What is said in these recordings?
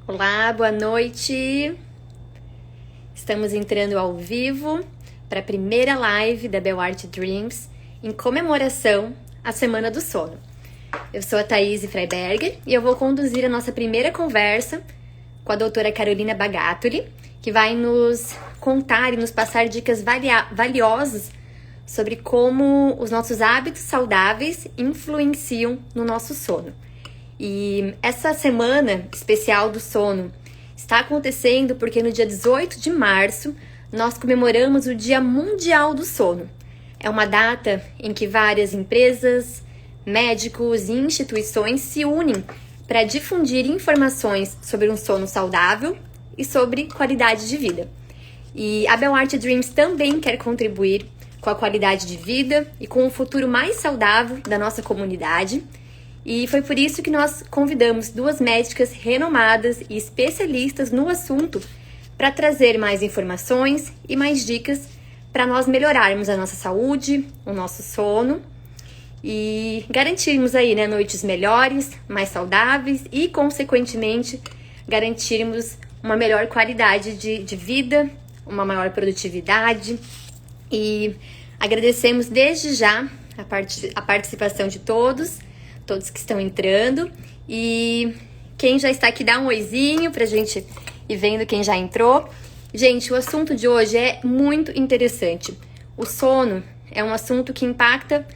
Olá, boa noite. Estamos entrando ao vivo para a primeira live da Bell Art Dreams em comemoração à Semana do Sono. Eu sou a Thaís Freiberger e eu vou conduzir a nossa primeira conversa com a doutora Carolina Bagatoli, que vai nos contar e nos passar dicas valiosas sobre como os nossos hábitos saudáveis influenciam no nosso sono. E essa semana especial do sono está acontecendo porque no dia 18 de março nós comemoramos o Dia Mundial do Sono. É uma data em que várias empresas, médicos e instituições se unem para difundir informações sobre um sono saudável e sobre qualidade de vida. E a Bell Art Dreams também quer contribuir com a qualidade de vida e com um futuro mais saudável da nossa comunidade. E foi por isso que nós convidamos duas médicas renomadas e especialistas no assunto para trazer mais informações e mais dicas para nós melhorarmos a nossa saúde, o nosso sono e garantirmos aí, né, noites melhores, mais saudáveis e, consequentemente, garantirmos uma melhor qualidade de vida, uma maior produtividade. E agradecemos desde já a participação de todos que estão entrando. E quem já está aqui, dá um oizinho pra gente ir vendo quem já entrou. Gente, o assunto de hoje é muito interessante. O sono é um assunto que impacta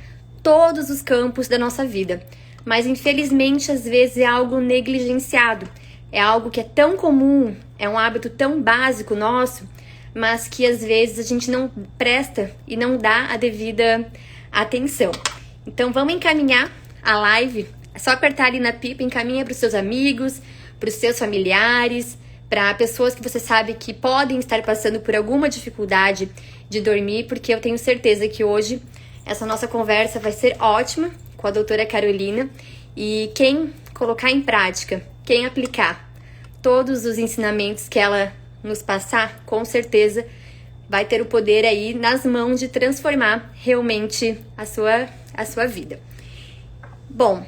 todos os campos da nossa vida, mas infelizmente às vezes é algo negligenciado. É algo que é tão comum, é um hábito tão básico nosso, mas que às vezes a gente não presta e não dá a devida atenção. Então vamos encaminhar a live, é só apertar ali na pipa, encaminha para os seus amigos, para os seus familiares, para pessoas que você sabe que podem estar passando por alguma dificuldade de dormir, porque eu tenho certeza que hoje essa nossa conversa vai ser ótima com a doutora Carolina. E quem colocar em prática, quem aplicar todos os ensinamentos que ela nos passar, com certeza vai ter o poder aí nas mãos de transformar realmente a sua vida. Bom,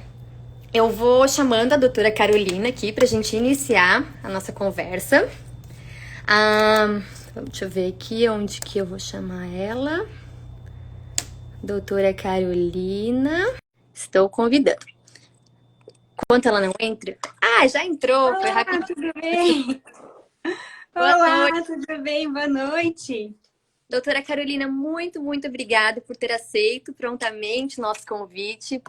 eu vou chamando a doutora Carolina aqui pra gente iniciar a nossa conversa. Deixa eu ver aqui onde que eu vou chamar ela. Doutora Carolina, estou convidando. Enquanto ela não entra... já entrou, Olá, foi rápido. tudo bem? Boa Olá, noite. tudo bem? Boa noite. Doutora Carolina, muito, muito obrigada por ter aceito prontamente o nosso convite.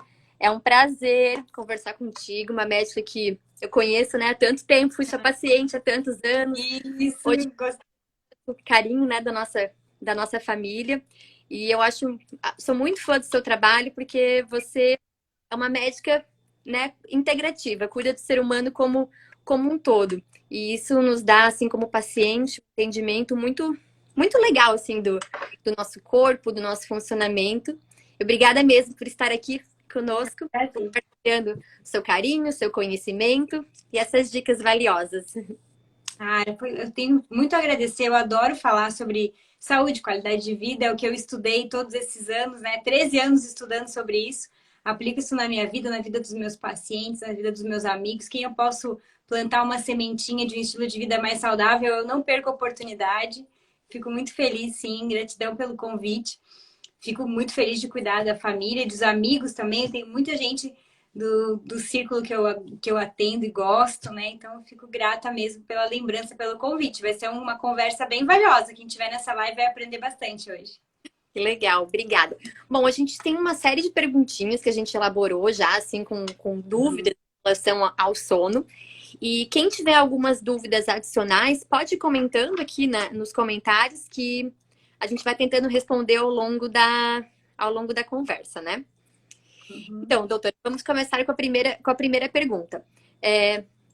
É um prazer conversar contigo, uma médica que eu conheço, né, há tanto tempo, fui sua paciente há tantos anos. Isso, Hoje, gostei. com carinho, né, da nossa família. E eu sou muito fã do seu trabalho, porque você é uma médica, né, integrativa, cuida do ser humano como um todo. E isso nos dá, assim, como paciente, um entendimento muito, muito legal, assim, do nosso corpo, do nosso funcionamento. Obrigada mesmo por estar aqui conosco, compartilhando seu carinho, seu conhecimento e essas dicas valiosas. Eu tenho muito a agradecer. Eu adoro falar sobre saúde, qualidade de vida. É o que eu estudei todos esses anos, né? 13 anos estudando sobre isso. Aplico isso na minha vida, na vida dos meus pacientes, na vida dos meus amigos. Quem eu posso plantar uma sementinha de um estilo de vida mais saudável, eu não perco a oportunidade. Fico muito feliz, sim. Gratidão pelo convite. Fico muito feliz de cuidar da família, dos amigos também. Tem muita gente do círculo que eu atendo e gosto, né? Então, eu fico grata mesmo pela lembrança, pelo convite. Vai ser uma conversa bem valiosa. Quem estiver nessa live vai aprender bastante hoje. Que legal, obrigada. Bom, a gente tem uma série de perguntinhas que a gente elaborou já, assim, com dúvidas em relação ao sono. E quem tiver algumas dúvidas adicionais, pode ir comentando aqui nos comentários que a gente vai tentando responder ao longo da conversa, né? Então, doutora, vamos começar com a primeira pergunta.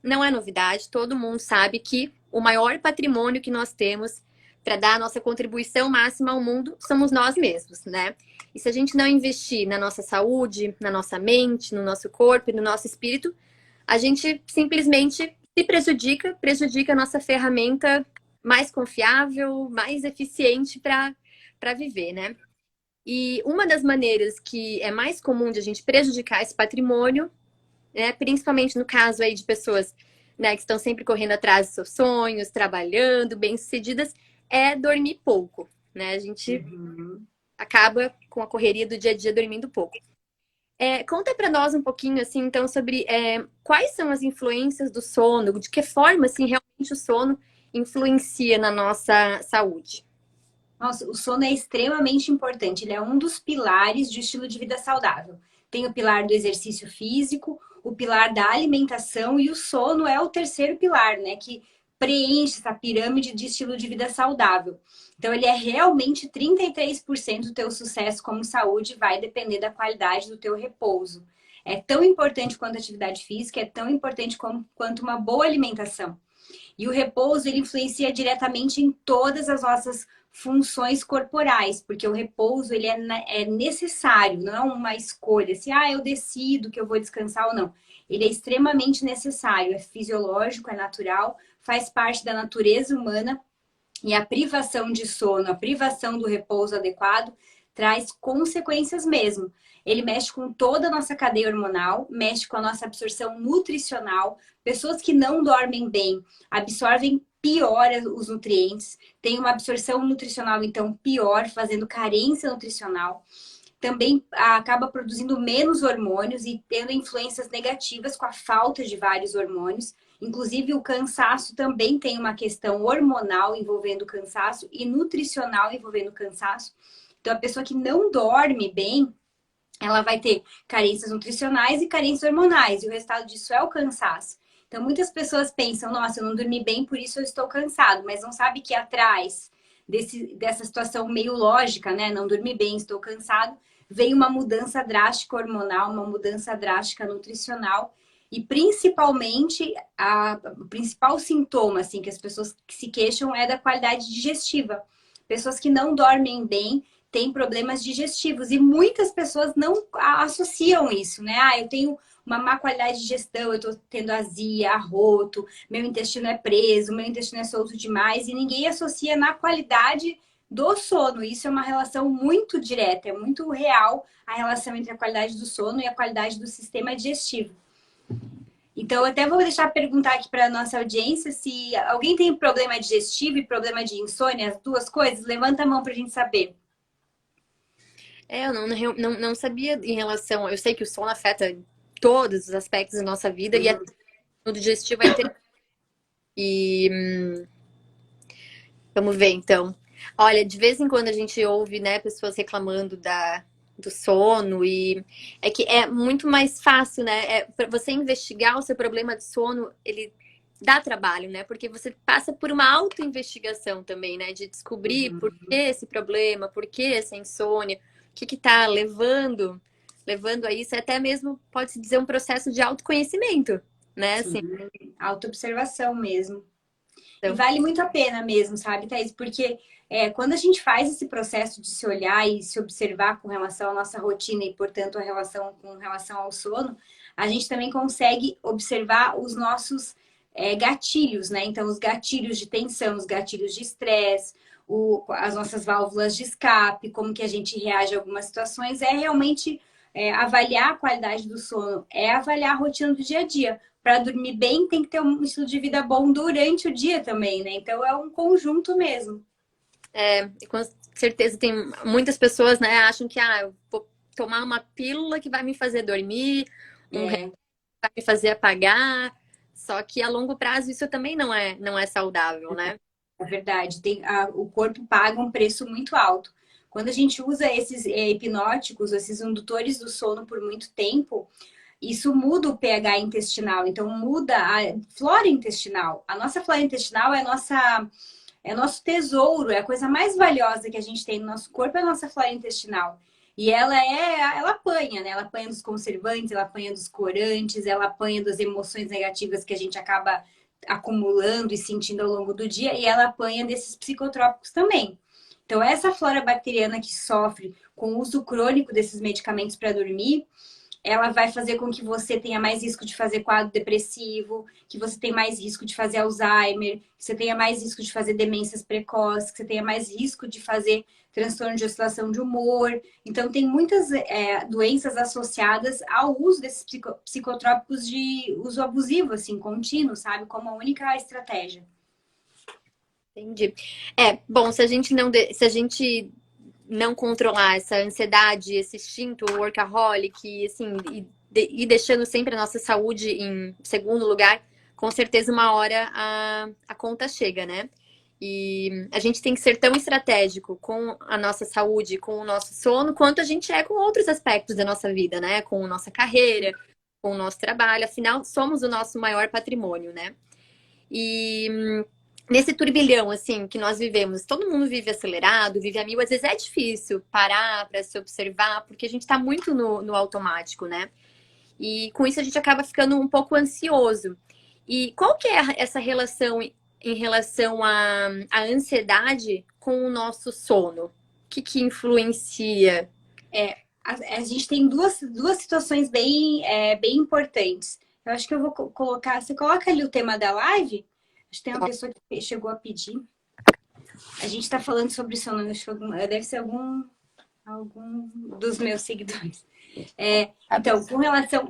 Não é novidade, todo mundo sabe que o maior patrimônio que nós temos para dar a nossa contribuição máxima ao mundo somos nós mesmos, né? E se a gente não investir na nossa saúde, na nossa mente, no nosso corpo e no nosso espírito, a gente simplesmente se prejudica a nossa ferramenta mais confiável, mais eficiente para viver, né? E uma das maneiras que é mais comum de a gente prejudicar esse patrimônio, né, principalmente no caso aí de pessoas né, que estão sempre correndo atrás dos seus sonhos, trabalhando, bem-sucedidas, é dormir pouco, né? A gente Uhum. acaba com a correria do dia a dia dormindo pouco. Conta para nós um pouquinho, assim, então, sobre quais são as influências do sono, de que forma, assim, realmente o sono influencia na nossa saúde. Nossa, o sono é extremamente importante. Ele é um dos pilares de estilo de vida saudável. Tem o pilar do exercício físico, o pilar da alimentação e o sono é o terceiro pilar, né? Que preenche essa pirâmide de estilo de vida saudável. Então, ele é realmente 33% do teu sucesso como saúde vai depender da qualidade do teu repouso. É tão importante quanto a atividade física, é tão importante quanto uma boa alimentação. E o repouso, ele influencia diretamente em todas as nossas funções corporais, porque o repouso, ele é necessário, não é uma escolha, assim, eu decido que eu vou descansar ou não. Ele é extremamente necessário, é fisiológico, é natural, faz parte da natureza humana e a privação de sono, a privação do repouso adequado traz consequências mesmo. Ele mexe com toda a nossa cadeia hormonal, mexe com a nossa absorção nutricional. Pessoas que não dormem bem absorvem pior os nutrientes, tem uma absorção nutricional então pior, fazendo carência nutricional. Também acaba produzindo menos hormônios e tendo influências negativas com a falta de vários hormônios. Inclusive, o cansaço também tem uma questão hormonal envolvendo o cansaço e nutricional envolvendo o cansaço. Então, a pessoa que não dorme bem, ela vai ter carências nutricionais e carências hormonais, e o resultado disso é o cansaço. Então, muitas pessoas pensam, nossa, eu não dormi bem, por isso eu estou cansado, mas não sabe que atrás dessa situação meio lógica, né? Não dormi bem, estou cansado, vem uma mudança drástica hormonal, uma mudança drástica nutricional, e principalmente, o principal sintoma, assim, que as pessoas se queixam é da qualidade digestiva. Pessoas que não dormem bem têm problemas digestivos e muitas pessoas não associam isso, né? Eu tenho uma má qualidade de digestão, eu tô tendo azia, arroto, meu intestino é preso, meu intestino é solto demais e ninguém associa na qualidade do sono. Isso é uma relação muito direta, é muito real a relação entre a qualidade do sono e a qualidade do sistema digestivo. Então, eu até vou deixar perguntar aqui para a nossa audiência se alguém tem problema digestivo e problema de insônia, as duas coisas, levanta a mão para a gente saber. Eu não sabia em relação. Eu sei que o sono afeta todos os aspectos da nossa vida e no digestivo é interessante. E vamos ver então. Olha, de vez em quando a gente ouve, né, pessoas reclamando do sono e é que é muito mais fácil, né? Para você investigar o seu problema de sono, ele dá trabalho, né? Porque você passa por uma autoinvestigação também, né? De descobrir por que esse problema, por que essa insônia, o que que tá levando a isso, até mesmo pode-se dizer um processo de autoconhecimento, né? Sim, Assim, autoobservação mesmo. E então, vale muito a pena mesmo, sabe, Thaís? Porque quando a gente faz esse processo de se olhar e se observar com relação à nossa rotina e, portanto, com relação ao sono, a gente também consegue observar os nossos gatilhos, né? Então, os gatilhos de tensão, os gatilhos de estresse, as nossas válvulas de escape, como que a gente reage a algumas situações, é realmente avaliar a qualidade do sono, é avaliar a rotina do dia a dia. Para dormir bem, tem que ter um estilo de vida bom durante o dia também, né? Então é um conjunto mesmo. com certeza tem muitas pessoas, né, acham que eu vou tomar uma pílula que vai me fazer dormir, É, vai me fazer apagar. Só que a longo prazo isso também não é saudável, né? é verdade. O corpo paga um preço muito alto. Quando a gente usa esses hipnóticos, esses indutores do sono por muito tempo, isso muda o pH intestinal, então muda a flora intestinal. A nossa flora intestinal é nosso tesouro, é a coisa mais valiosa que a gente tem no nosso corpo, é a nossa flora intestinal. E ela apanha, né? Ela apanha dos conservantes, ela apanha dos corantes, ela apanha das emoções negativas que a gente acaba acumulando e sentindo ao longo do dia, e ela apanha desses psicotrópicos também. Então, essa flora bacteriana que sofre com o uso crônico desses medicamentos para dormir, ela vai fazer com que você tenha mais risco de fazer quadro depressivo, que você tenha mais risco de fazer Alzheimer, que você tenha mais risco de fazer demências precoces, que você tenha mais risco de fazer transtorno de oscilação de humor. Então, tem muitas doenças associadas ao uso desses psicotrópicos de uso abusivo, assim, contínuo, sabe? Como a única estratégia. Entendi. Bom, se a gente não controlar essa ansiedade, esse instinto workaholic, assim, e deixando sempre a nossa saúde em segundo lugar, com certeza uma hora a conta chega, né? E a gente tem que ser tão estratégico com a nossa saúde, com o nosso sono, quanto a gente é com outros aspectos da nossa vida, né? Com a nossa carreira, com o nosso trabalho. Afinal, somos o nosso maior patrimônio, né? E nesse turbilhão, assim, que nós vivemos, todo mundo vive acelerado, vive a mil, às vezes é difícil parar para se observar, porque a gente está muito no automático, né? E com isso a gente acaba ficando um pouco ansioso. E qual que é essa relação em relação à ansiedade com o nosso sono? O que influencia? A gente tem duas situações bem importantes. Eu acho que eu vou colocar. Você coloca ali o tema da live? Acho que tem uma pessoa que chegou a pedir. A gente está falando sobre sono. Deve ser algum dos meus seguidores. Então,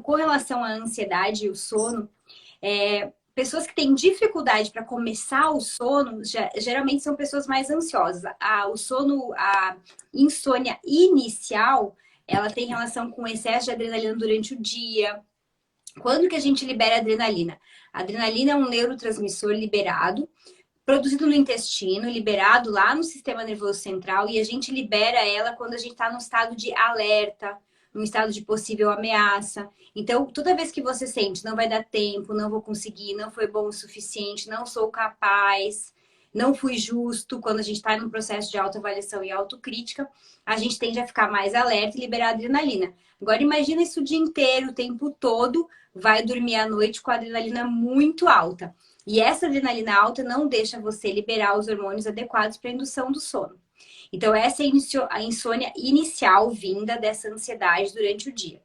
com relação à ansiedade e o sono, pessoas que têm dificuldade para começar o sono, geralmente são pessoas mais ansiosas. A insônia inicial, ela tem relação com excesso de adrenalina durante o dia. Quando que a gente libera adrenalina? A adrenalina é um neurotransmissor liberado, produzido no intestino, liberado lá no sistema nervoso central, e a gente libera ela quando a gente está num estado de alerta, num estado de possível ameaça. Então, toda vez que você sente, não vai dar tempo, não vou conseguir, não foi bom o suficiente, não sou capaz, não fui justo, quando a gente está num processo de autoavaliação e autocrítica, a gente tende a ficar mais alerta e liberar adrenalina. Agora, imagina isso o dia inteiro, o tempo todo, vai dormir à noite com a adrenalina muito alta. E essa adrenalina alta não deixa você liberar os hormônios adequados para a indução do sono. Então, essa é a insônia inicial vinda dessa ansiedade durante o dia.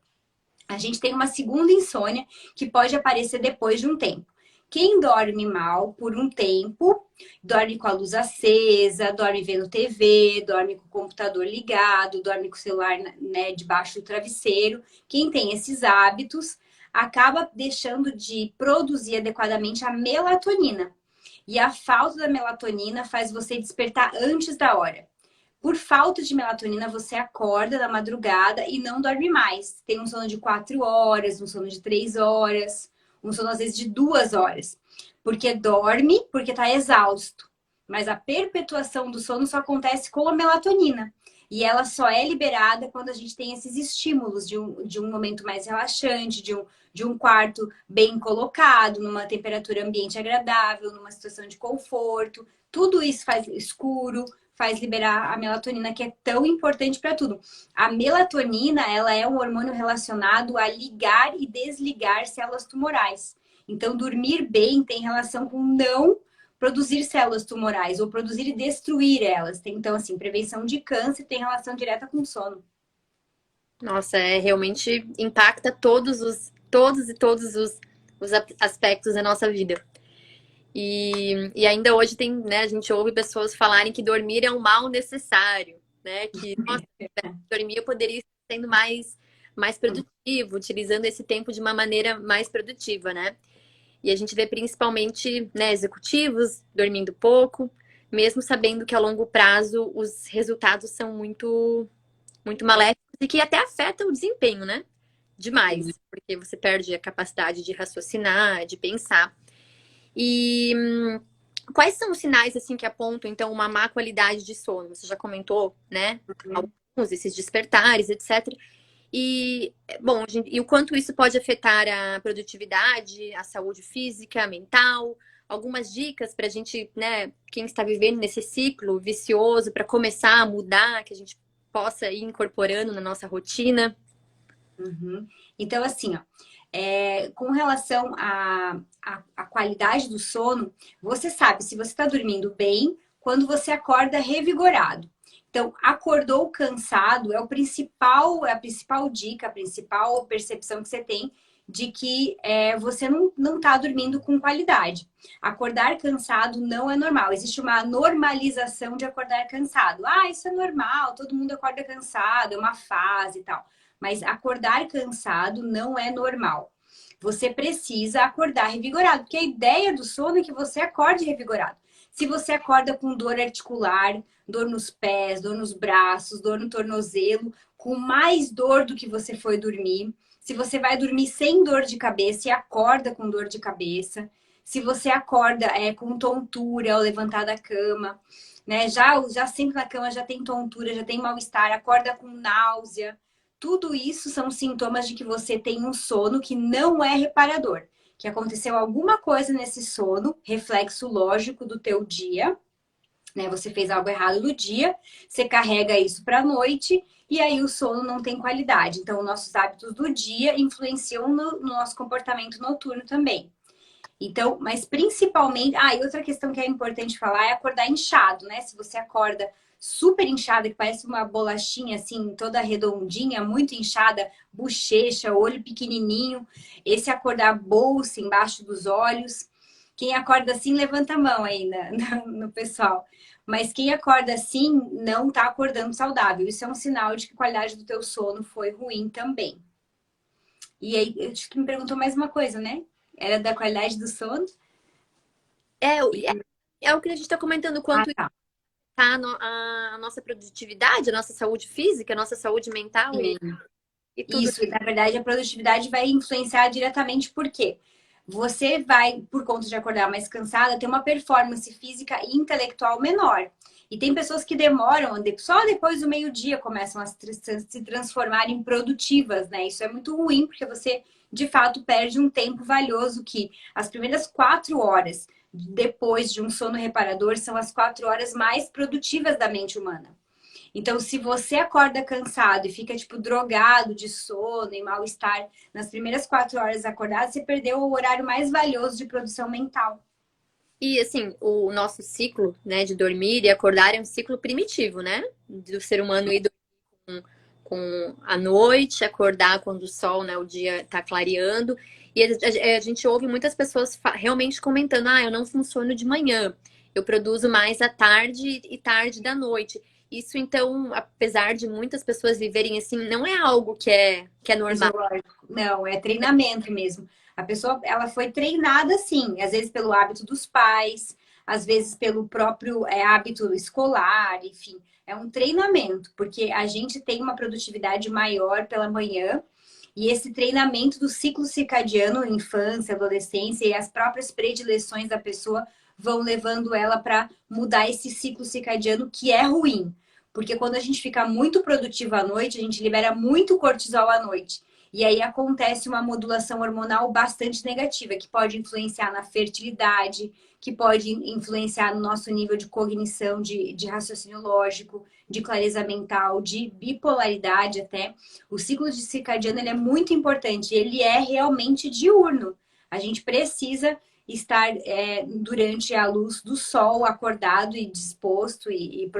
A gente tem uma segunda insônia que pode aparecer depois de um tempo. Quem dorme mal por um tempo, dorme com a luz acesa, dorme vendo TV, dorme com o computador ligado, dorme com o celular, né, debaixo do travesseiro. Quem tem esses hábitos acaba deixando de produzir adequadamente a melatonina. E a falta da melatonina faz você despertar antes da hora. Por falta de melatonina, você acorda na madrugada e não dorme mais. Tem um sono de 4 horas, um sono de 3 horas, um sono às vezes de 2 horas. Porque dorme, porque está exausto. Mas a perpetuação do sono só acontece com a melatonina. E ela só é liberada quando a gente tem esses estímulos de um momento mais relaxante, de um quarto bem colocado, numa temperatura ambiente agradável, numa situação de conforto. Tudo isso faz escuro, faz liberar a melatonina, que é tão importante para tudo. A melatonina, ela é um hormônio relacionado a ligar e desligar células tumorais. Então, dormir bem tem relação com não produzir células tumorais ou produzir e destruir elas. Então, assim, prevenção de câncer tem relação direta com sono. Nossa, realmente impacta todos os aspectos da nossa vida. E ainda hoje né, a gente ouve pessoas falarem que dormir é um mal necessário, né? Que, nossa, dormir eu poderia estar sendo mais produtivo, utilizando esse tempo de uma maneira mais produtiva, né? E a gente vê principalmente, né, executivos dormindo pouco, mesmo sabendo que a longo prazo os resultados são muito maléficos e que até afetam o desempenho, né? Demais, porque você perde a capacidade de raciocinar, de pensar. E quais são os sinais assim que apontam então uma má qualidade de sono? Você já comentou, né? Alguns esses despertares, etc. E bom, e o quanto isso pode afetar a produtividade, a saúde física, mental? Algumas dicas para a gente, né? Quem está vivendo nesse ciclo vicioso, para começar a mudar, que a gente possa ir incorporando na nossa rotina. Então, assim, ó, com relação à qualidade do sono, você sabe se você está dormindo bem quando você acorda revigorado. Então, acordou cansado é a principal dica, a principal percepção que você tem de que você não está dormindo com qualidade. Acordar cansado não é normal. Existe uma normalização de acordar cansado. Ah, isso é normal, todo mundo acorda cansado, é uma fase e tal. Mas acordar cansado não é normal. Você precisa acordar revigorado, porque a ideia do sono é que você acorde revigorado. Se você acorda com dor articular, dor nos pés, dor nos braços, dor no tornozelo, com mais dor do que você foi dormir, se você vai dormir sem dor de cabeça e acorda com dor de cabeça, se você acorda com tontura ao levantar da cama, né? Já senta na cama, já tem tontura, já tem mal-estar, acorda com náusea. Tudo isso são sintomas de que você tem um sono que não é reparador, que aconteceu alguma coisa nesse sono, reflexo lógico do teu dia, né? Você fez algo errado no dia, você carrega isso para a noite e aí o sono não tem qualidade. Então, nossos hábitos do dia influenciam no nosso comportamento noturno também. Então, mas principalmente... Ah, e outra questão que é importante falar é acordar inchado, né? Se você acorda super inchada, que parece uma bolachinha assim, toda redondinha, muito inchada, bochecha, olho pequenininho, esse acordar bolsa embaixo dos olhos. Quem acorda assim, levanta a mão aí no pessoal. Mas quem acorda assim, não tá acordando saudável. Isso é um sinal de que a qualidade do teu sono foi ruim também. E aí, eu acho que me perguntou mais uma coisa, né? Era da qualidade do sono? É o que a gente está comentando, Ah, quanto tá. está a nossa produtividade, a nossa saúde física, a nossa saúde mental e tudo. Isso, e na verdade a produtividade vai influenciar diretamente porque você vai, por conta de acordar mais cansada, ter uma performance física e intelectual menor. E tem pessoas que demoram, só depois do meio-dia começam a se transformar em produtivas, né? Isso é muito ruim, porque você, de fato, perde um tempo valioso que as primeiras 4 horas depois de um sono reparador são as 4 horas mais produtivas da mente humana. Então, se você acorda cansado e fica, tipo, drogado de sono e mal-estar nas primeiras 4 horas acordadas, você perdeu o horário mais valioso de produção mental. E assim, o nosso ciclo, né, de dormir e acordar é um ciclo primitivo, né? Do ser humano ir dormir com a noite, acordar quando o sol, né, o dia tá clareando. E a gente ouve muitas pessoas realmente comentando: ah, eu não funciono de manhã, eu produzo mais à tarde e tarde da noite. Isso, então, apesar de muitas pessoas viverem assim, não é algo que é normal. Fisiológico. Não, é treinamento mesmo. A pessoa, ela foi treinada assim, às vezes pelo hábito dos pais, às vezes pelo próprio hábito escolar, enfim. É um treinamento, porque a gente tem uma produtividade maior pela manhã e esse treinamento do ciclo circadiano, infância, adolescência e as próprias predileções da pessoa vão levando ela para mudar esse ciclo circadiano que é ruim. Porque quando a gente fica muito produtivo à noite, a gente libera muito cortisol à noite. E aí acontece uma modulação hormonal bastante negativa, que pode influenciar na fertilidade, que pode influenciar no nosso nível de cognição, de raciocínio lógico, de clareza mental, de bipolaridade até. O ciclo de circadiano ele é muito importante, ele é realmente diurno. A gente precisa estar durante a luz do sol acordado e disposto e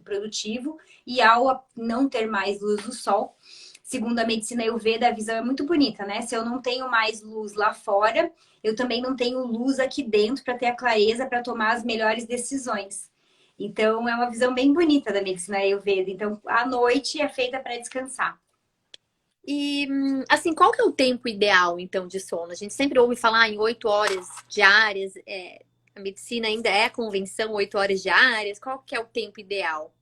produtivo, e ao não ter mais luz do sol, segundo a medicina Ayurveda, a visão é muito bonita, né? Se eu não tenho mais luz lá fora, eu também não tenho luz aqui dentro para ter a clareza para tomar as melhores decisões. Então, é uma visão bem bonita da medicina Ayurveda. Então, a noite é feita para descansar. E, assim, qual que é o tempo ideal, então, de sono? A gente sempre ouve falar em 8 horas diárias. A medicina ainda é a convenção, 8 horas diárias. Qual que é o tempo ideal?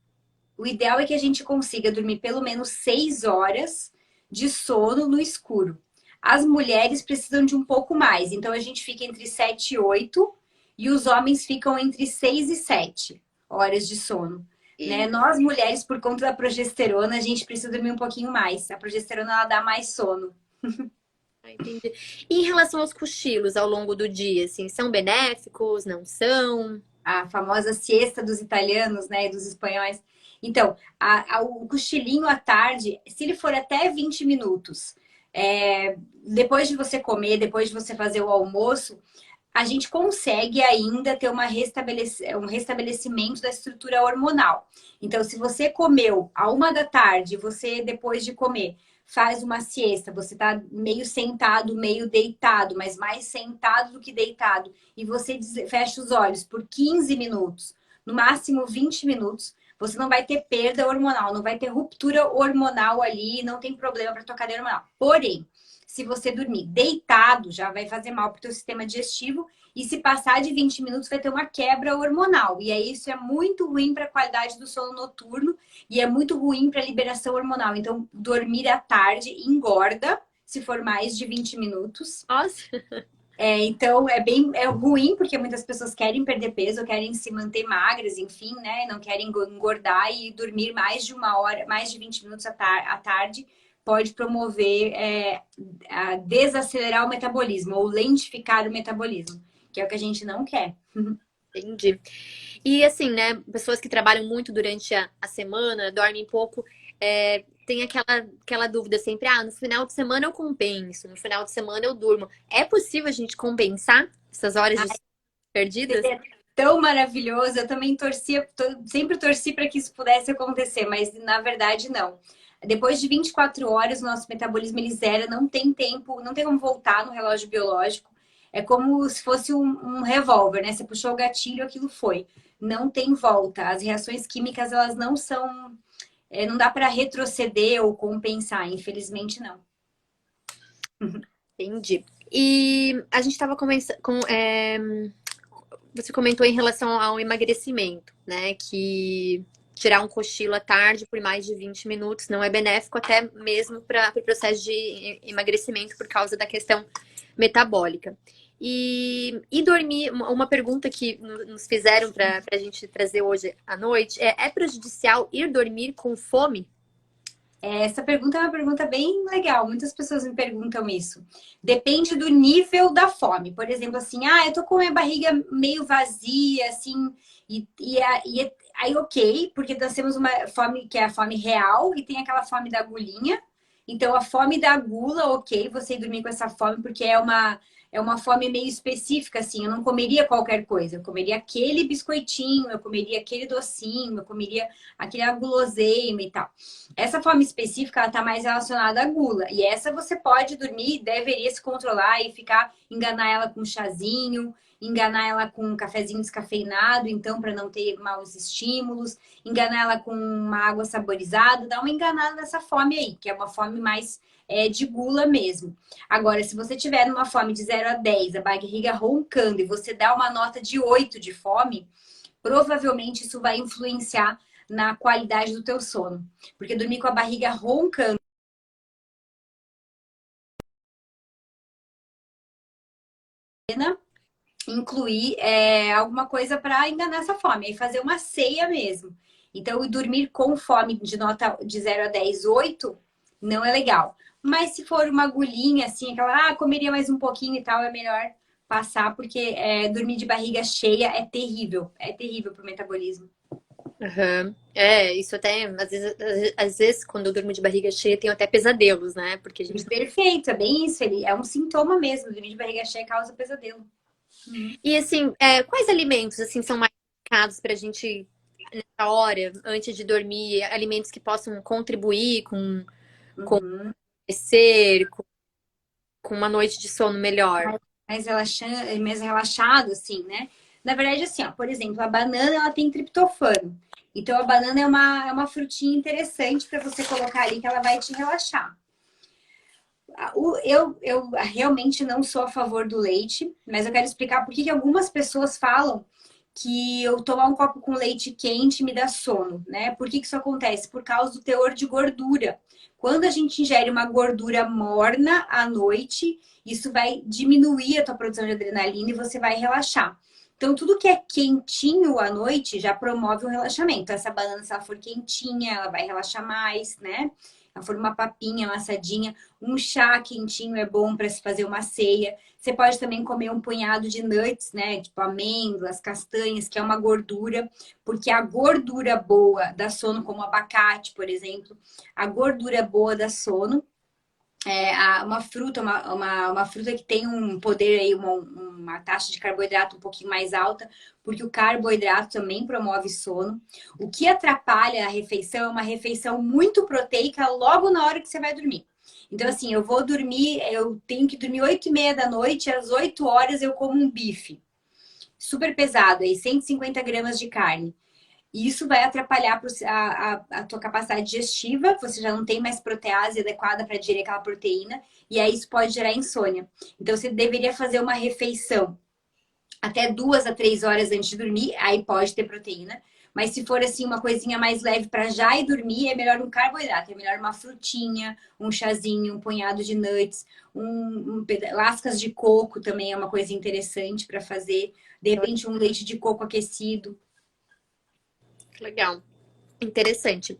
O ideal é que a gente consiga dormir pelo menos 6 horas de sono no escuro. As mulheres precisam de um pouco mais, então a gente fica entre 7 e 8 e os homens ficam entre 6 e 7 horas de sono. Né? E, Nós mulheres, por conta da progesterona, a gente precisa dormir um pouquinho mais. A progesterona ela dá mais sono. entendi. E em relação aos cochilos ao longo do dia, assim, são benéficos, não são? A famosa siesta dos italianos, né, e dos espanhóis. Então, o cochilinho à tarde, se ele for até 20 minutos, depois de você comer, depois de você fazer o almoço, a gente consegue ainda ter um restabelecimento da estrutura hormonal. Então, se você comeu à 1 da tarde, você depois de comer faz uma siesta, você tá meio sentado, meio deitado, mas mais sentado do que deitado, e você fecha os olhos por 15 minutos, no máximo 20 minutos, você não vai ter perda hormonal, não vai ter ruptura hormonal ali, não tem problema para tua cadeia hormonal. Porém, se você dormir deitado, já vai fazer mal para o teu sistema digestivo. E se passar de 20 minutos, vai ter uma quebra hormonal. E aí, isso é muito ruim para a qualidade do sono noturno e é muito ruim para a liberação hormonal. Então, dormir à tarde engorda, se for mais de 20 minutos. Nossa. Então, é ruim, porque muitas pessoas querem perder peso, querem se manter magras, enfim, né? Não querem engordar e dormir mais de 1 hora, mais de 20 minutos à tarde pode promover a desacelerar o metabolismo ou lentificar o metabolismo, que é o que a gente não quer. Entendi. E assim, né, pessoas que trabalham muito durante a semana, dormem pouco, tem aquela dúvida sempre, no final de semana eu compenso, no final de semana eu durmo. É possível a gente compensar essas horas de sono perdidas? É tão maravilhoso, eu também sempre torci para que isso pudesse acontecer, mas na verdade não. Depois de 24 horas, o nosso metabolismo ele zera, não tem tempo, não tem como voltar no relógio biológico. É como se fosse um revólver, né? Você puxou o gatilho, aquilo foi. Não tem volta. As reações químicas, elas não são. Não dá para retroceder ou compensar, infelizmente não. Entendi. E a gente estava conversando você comentou em relação ao emagrecimento, né? Que tirar um cochilo à tarde por mais de 20 minutos não é benéfico, até mesmo para o processo de emagrecimento por causa da questão metabólica. E dormir, uma pergunta que nos fizeram para a gente trazer hoje à noite é prejudicial ir dormir com fome? Essa pergunta é uma pergunta bem legal. Muitas pessoas me perguntam isso. Depende do nível da fome. Por exemplo, assim, eu tô com a minha barriga meio vazia, assim, aí ok, porque nós temos uma fome que é a fome real e tem aquela fome da agulhinha. Então, a fome da gula, ok, você ir dormir com essa fome, porque é uma fome meio específica, assim. Eu não comeria qualquer coisa. Eu comeria aquele biscoitinho, eu comeria aquele docinho, eu comeria aquele guloseima e tal. Essa fome específica, ela tá mais relacionada à gula. E essa você pode dormir, deveria se controlar e enganar ela com um chazinho, enganar ela com um cafezinho descafeinado, então, para não ter maus estímulos, enganar ela com uma água saborizada, dar uma enganada nessa fome aí, que é uma fome mais de gula mesmo. Agora, se você tiver numa fome de 0 a 10, a barriga roncando e você dá uma nota de 8 de fome, provavelmente isso vai influenciar na qualidade do teu sono. Porque dormir com a barriga roncando incluir alguma coisa para enganar essa fome, e fazer uma ceia mesmo. Então, dormir com fome de nota de 0 a 10, 8, não é legal. Mas se for uma agulhinha, assim, aquela, comeria mais um pouquinho e tal, é melhor passar, porque dormir de barriga cheia é terrível pro metabolismo. Uhum. Isso até, às vezes, quando eu durmo de barriga cheia, tenho até pesadelos, né? Porque a gente. Perfeito, é bem isso, ele é um sintoma mesmo, dormir de barriga cheia causa pesadelo. E assim, quais alimentos assim são mais indicados para a gente nessa hora, antes de dormir, alimentos que possam contribuir com Uhum. crescer, com uma noite de sono melhor? Mais relaxado, assim, né? Na verdade, assim, ó, por exemplo, a banana ela tem triptofano. Então, a banana é uma frutinha interessante para você colocar ali que ela vai te relaxar. Eu realmente não sou a favor do leite, mas eu quero explicar por que algumas pessoas falam que eu tomar um copo com leite quente me dá sono, né? Por que isso acontece? Por causa do teor de gordura. Quando a gente ingere uma gordura morna à noite, isso vai diminuir a tua produção de adrenalina e você vai relaxar. Então, tudo que é quentinho à noite já promove um relaxamento. Essa banana, se ela for quentinha, ela vai relaxar mais, né? Se ela for uma papinha amassadinha, um chá quentinho é bom para se fazer uma ceia. Você pode também comer um punhado de nuts, né? Tipo amêndoas, castanhas, que é uma gordura, porque a gordura boa dá sono, como abacate, por exemplo, a gordura boa dá sono. uma fruta, uma fruta que tem um poder aí, uma taxa de carboidrato um pouquinho mais alta, porque o carboidrato também promove sono. O que atrapalha a refeição é uma refeição muito proteica logo na hora que você vai dormir. Então, assim, eu vou dormir, eu tenho que dormir 8h30 da noite, às 8 horas eu como um bife. Super pesado, aí 150 gramas de carne. E isso vai atrapalhar a tua capacidade digestiva, você já não tem mais protease adequada para digerir aquela proteína, e aí isso pode gerar insônia. Então, você deveria fazer uma refeição até 2 a 3 horas antes de dormir, aí pode ter proteína. Mas se for assim, uma coisinha mais leve para já ir dormir, é melhor um carboidrato, é melhor uma frutinha, um chazinho, um punhado de nuts, lascas de coco também é uma coisa interessante para fazer. De repente, um leite de coco aquecido. Legal. Interessante.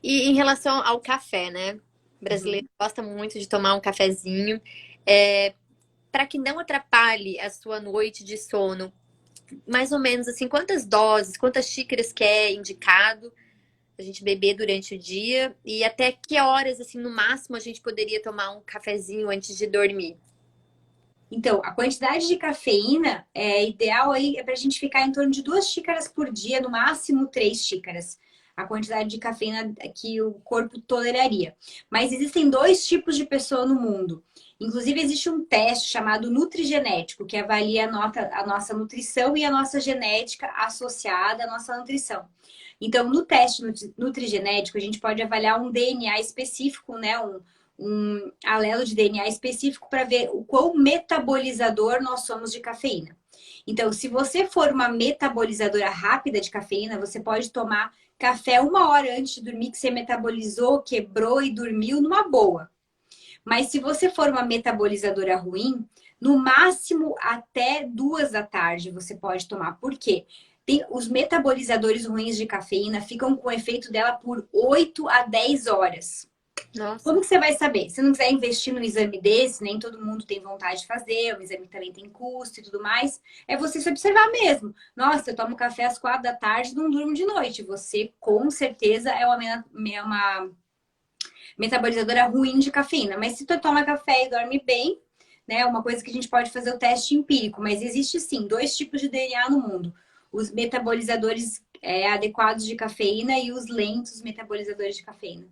E em relação ao café, né? O brasileiro Uhum. gosta muito de tomar um cafezinho. É, para que não atrapalhe a sua noite de sono, mais ou menos assim, quantas doses, quantas xícaras que é indicado a gente beber durante o dia e até que horas, assim, no máximo a gente poderia tomar um cafezinho antes de dormir? Então, a quantidade de cafeína é ideal aí é para a gente ficar em torno de 2 xícaras por dia, no máximo 3 xícaras. A quantidade de cafeína que o corpo toleraria. Mas existem dois tipos de pessoa no mundo. Inclusive, existe um teste chamado nutrigenético, que avalia a nossa nutrição e a nossa genética associada à nossa nutrição. Então, no teste nutrigenético, a gente pode avaliar um DNA específico, né? Um alelo de DNA específico para ver o quão metabolizador nós somos de cafeína. Então, se você for uma metabolizadora rápida de cafeína, você pode tomar café 1 hora antes de dormir, que você metabolizou, quebrou e dormiu numa boa. Mas se você for uma metabolizadora ruim, no máximo até 2 da tarde você pode tomar. Por quê? Os metabolizadores ruins de cafeína ficam com o efeito dela por 8 a 10 horas. Nossa, Como que você vai saber? Se não quiser investir num exame desse, nem todo mundo tem vontade de fazer, o exame também tem custo e tudo mais, é você se observar mesmo. Nossa, eu tomo café às 4 da tarde e não durmo de noite. Você, com certeza, é uma metabolizadora ruim de cafeína. Mas se tu toma café e dorme bem, né, uma coisa que a gente pode fazer o teste empírico, mas existe sim 2 tipos de DNA no mundo. Os metabolizadores adequados de cafeína e os lentos metabolizadores de cafeína.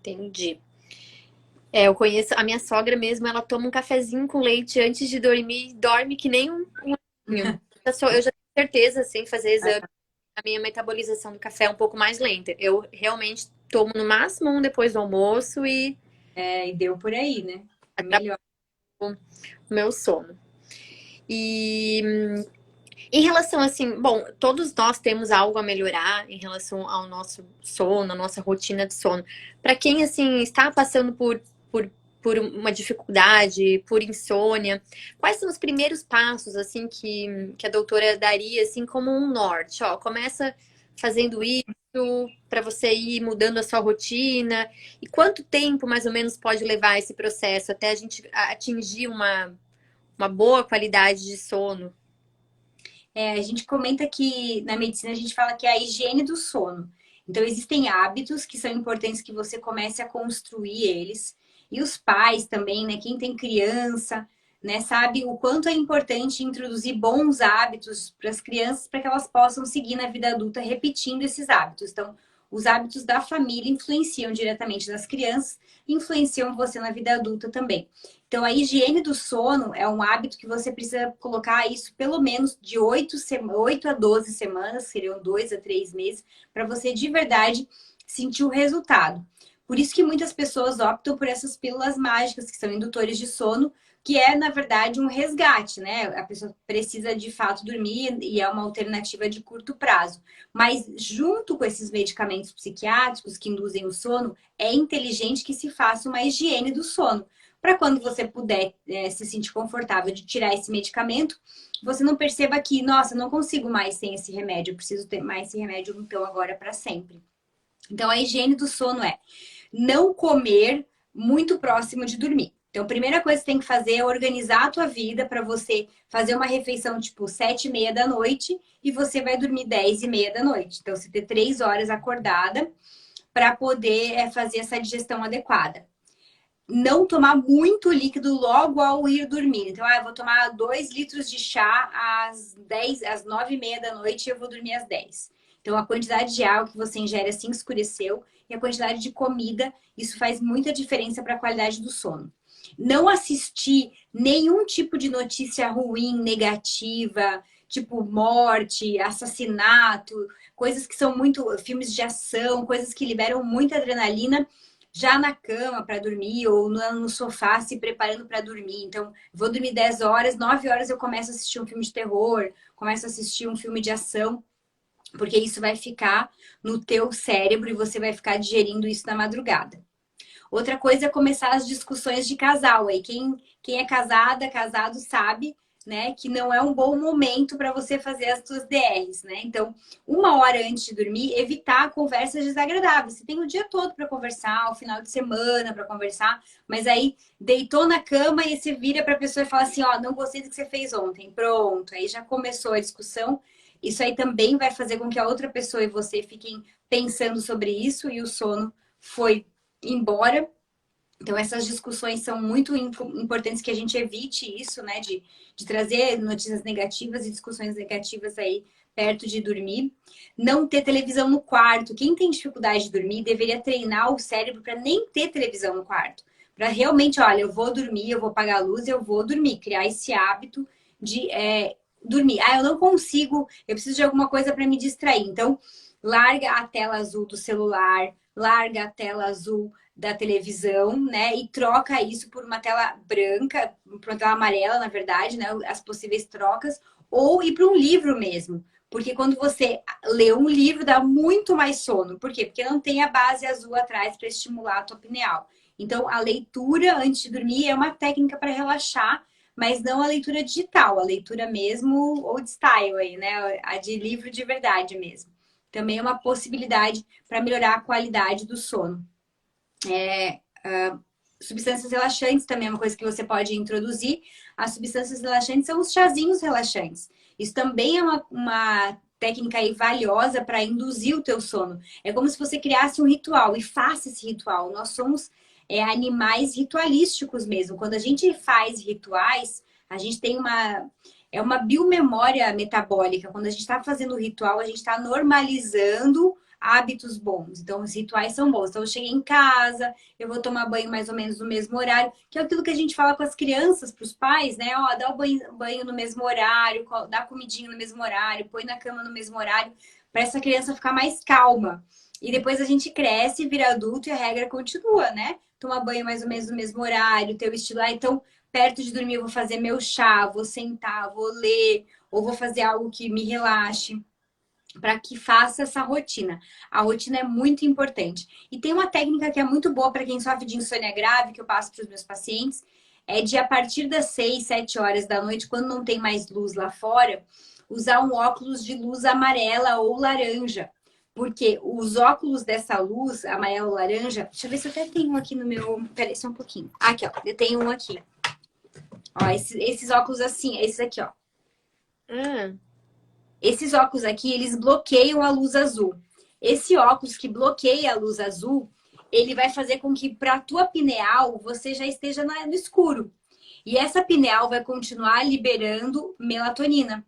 entendi. Eu conheço a minha sogra mesmo, ela toma um cafezinho com leite antes de dormir, e dorme que nem um anjinho. Eu já tenho certeza, sem fazer exame, a minha metabolização do café é um pouco mais lenta. Eu realmente tomo no máximo um depois do almoço e E deu por aí, né? É atrapalha melhor. o meu sono. E em relação assim, bom, todos nós temos algo a melhorar em relação ao nosso sono, a nossa rotina de sono. Para quem assim está passando por, por uma dificuldade, por insônia, quais são os primeiros passos assim que a doutora daria assim como um norte? Ó, começa fazendo isso para você ir mudando a sua rotina. E quanto tempo mais ou menos pode levar esse processo até a gente atingir uma boa qualidade de sono? A gente comenta que na medicina a gente fala que é a higiene do sono. Então, existem hábitos que são importantes que você comece a construir eles. E os pais também, né? Quem tem criança, né, sabe o quanto é importante introduzir bons hábitos para as crianças para que elas possam seguir na vida adulta repetindo esses hábitos. Então, os hábitos da família influenciam diretamente nas crianças, influenciam você na vida adulta também. Então, a higiene do sono é um hábito que você precisa colocar isso pelo menos de 8 a 12 semanas, seriam 2 a 3 meses, para você de verdade sentir o resultado. Por isso que muitas pessoas optam por essas pílulas mágicas, que são indutores de sono, que é, na verdade, um resgate, né? A pessoa precisa de fato dormir e é uma alternativa de curto prazo. Mas, junto com esses medicamentos psiquiátricos que induzem o sono, é inteligente que se faça uma higiene do sono para quando você puder se sentir confortável de tirar esse medicamento, você não perceba que, nossa, não consigo mais sem esse remédio, eu preciso ter mais esse remédio então agora para sempre. Então a higiene do sono é não comer muito próximo de dormir. Então, a primeira coisa que você tem que fazer é organizar a tua vida para você fazer uma refeição tipo 7h30 da noite e você vai dormir 10h30 da noite. Então, você ter 3 horas acordada para poder fazer essa digestão adequada. não tomar muito líquido logo ao ir dormir. Então, eu vou tomar 2 litros de chá às 9h30 da noite e eu vou dormir às 10. Então, a quantidade de água que você ingere assim que escureceu e a quantidade de comida, isso faz muita diferença para a qualidade do sono. Não assistir nenhum tipo de notícia ruim, negativa, tipo morte, assassinato, coisas que são muito filmes de ação, coisas que liberam muita adrenalina já na cama para dormir ou no sofá se preparando para dormir. Então, vou dormir 10 horas, 9 horas eu começo a assistir um filme de terror, começo a assistir um filme de ação, porque isso vai ficar no teu cérebro e você vai ficar digerindo isso na madrugada. Outra coisa é começar as discussões de casal. Aí quem é casada, casado, sabe, né, que não é um bom momento para você fazer as suas DRs, né? Então, 1 hora antes de dormir, evitar conversas desagradáveis. Você tem o dia todo para conversar, o final de semana para conversar, mas aí deitou na cama e você vira para a pessoa e fala assim, ó, não gostei do que você fez ontem. Pronto, aí já começou a discussão. Isso aí também vai fazer com que a outra pessoa e você fiquem pensando sobre isso e o sono foi embora. Então, essas discussões são muito importantes que a gente evite isso, né? De trazer notícias negativas e discussões negativas aí perto de dormir. Não ter televisão no quarto. Quem tem dificuldade de dormir deveria treinar o cérebro para nem ter televisão no quarto. Para realmente, olha, eu vou dormir, eu vou apagar a luz, eu vou dormir. Criar esse hábito de dormir. Eu não consigo, eu preciso de alguma coisa para me distrair. Então, larga a tela azul do celular, larga a tela azul da televisão, né? E troca isso por uma tela branca, por uma tela amarela, na verdade, né? As possíveis trocas, ou ir para um livro mesmo. Porque quando você lê um livro, dá muito mais sono. Por quê? Porque não tem a base azul atrás para estimular a tua pineal. Então, a leitura antes de dormir é uma técnica para relaxar, mas não a leitura digital, a leitura mesmo old style aí, né? A de livro de verdade mesmo. Também é uma possibilidade para melhorar a qualidade do sono. Substâncias relaxantes também é uma coisa que você pode introduzir. As substâncias relaxantes são os chazinhos relaxantes. Isso também é uma técnica aí valiosa para induzir o teu sono. É como se você criasse um ritual e faça esse ritual. Nós somos animais ritualísticos mesmo. Quando a gente faz rituais, a gente tem uma biomemória metabólica. Quando a gente está fazendo o ritual, a gente está normalizando hábitos bons. Então, os rituais são bons. Então, eu cheguei em casa, eu vou tomar banho mais ou menos no mesmo horário, que é aquilo que a gente fala com as crianças, para os pais, né? Ó, dá o banho no mesmo horário, dá comidinha no mesmo horário, põe na cama no mesmo horário, para essa criança ficar mais calma. E depois a gente cresce, vira adulto e a regra continua, né? Tomar banho mais ou menos no mesmo horário, ter o estilo. Então, perto de dormir, eu vou fazer meu chá, vou sentar, vou ler, ou vou fazer algo que me relaxe, para que faça essa rotina. A rotina é muito importante. E tem uma técnica que é muito boa para quem sofre de insônia grave, que eu passo para os meus pacientes, é de a partir das 6, 7 horas da noite, quando não tem mais luz lá fora, usar um óculos de luz amarela ou laranja. Porque os óculos dessa luz, amarela ou laranja... Deixa eu ver se eu até tenho um aqui no meu... Peraí, só um pouquinho. Aqui, ó. Eu tenho um aqui. Ó, esses óculos assim, esses aqui, ó. Esses óculos aqui, eles bloqueiam a luz azul. Esse óculos que bloqueia a luz azul, ele vai fazer com que para a tua pineal você já esteja no escuro. E essa pineal vai continuar liberando melatonina.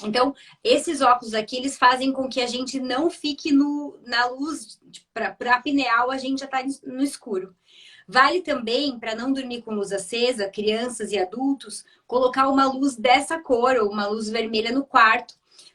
Então, esses óculos aqui, eles fazem com que a gente não fique na luz. Para a pineal, a gente já está no escuro. Vale também, para não dormir com luz acesa, crianças e adultos, colocar uma luz dessa cor ou uma luz vermelha no quarto,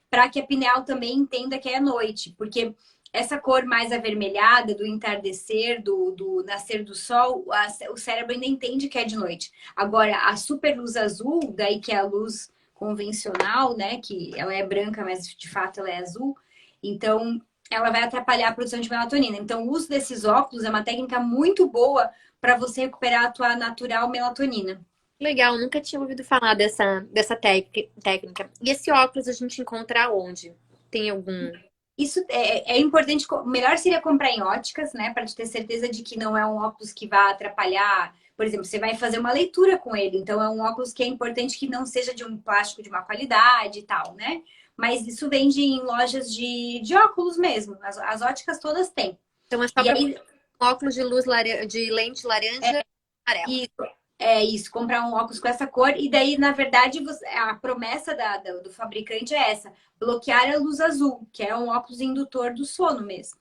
para que a pineal também entenda que é noite. Porque essa cor mais avermelhada, do entardecer, do nascer do sol, o cérebro ainda entende que é de noite. Agora, a super luz azul, daí que é a luz convencional, né? Que ela é branca, mas de fato ela é azul. Então, ela vai atrapalhar a produção de melatonina. Então, o uso desses óculos é uma técnica muito boa para você recuperar a tua natural melatonina. Legal, nunca tinha ouvido falar dessa técnica. E esse óculos a gente encontra onde? Tem algum? Isso é importante. Melhor seria comprar em óticas, né? Para ter certeza de que não é um óculos que vai atrapalhar. Por exemplo, você vai fazer uma leitura com ele. Então, é um óculos que é importante que não seja de um plástico de má qualidade e tal, né? Mas isso vende em lojas de óculos mesmo. As óticas todas têm. Então é só E para aí, óculos de luz de lente laranja Amarela. E é isso, comprar um óculos com essa cor. E daí, na verdade, a promessa do fabricante é essa: bloquear a luz azul, que é um óculos indutor do sono mesmo.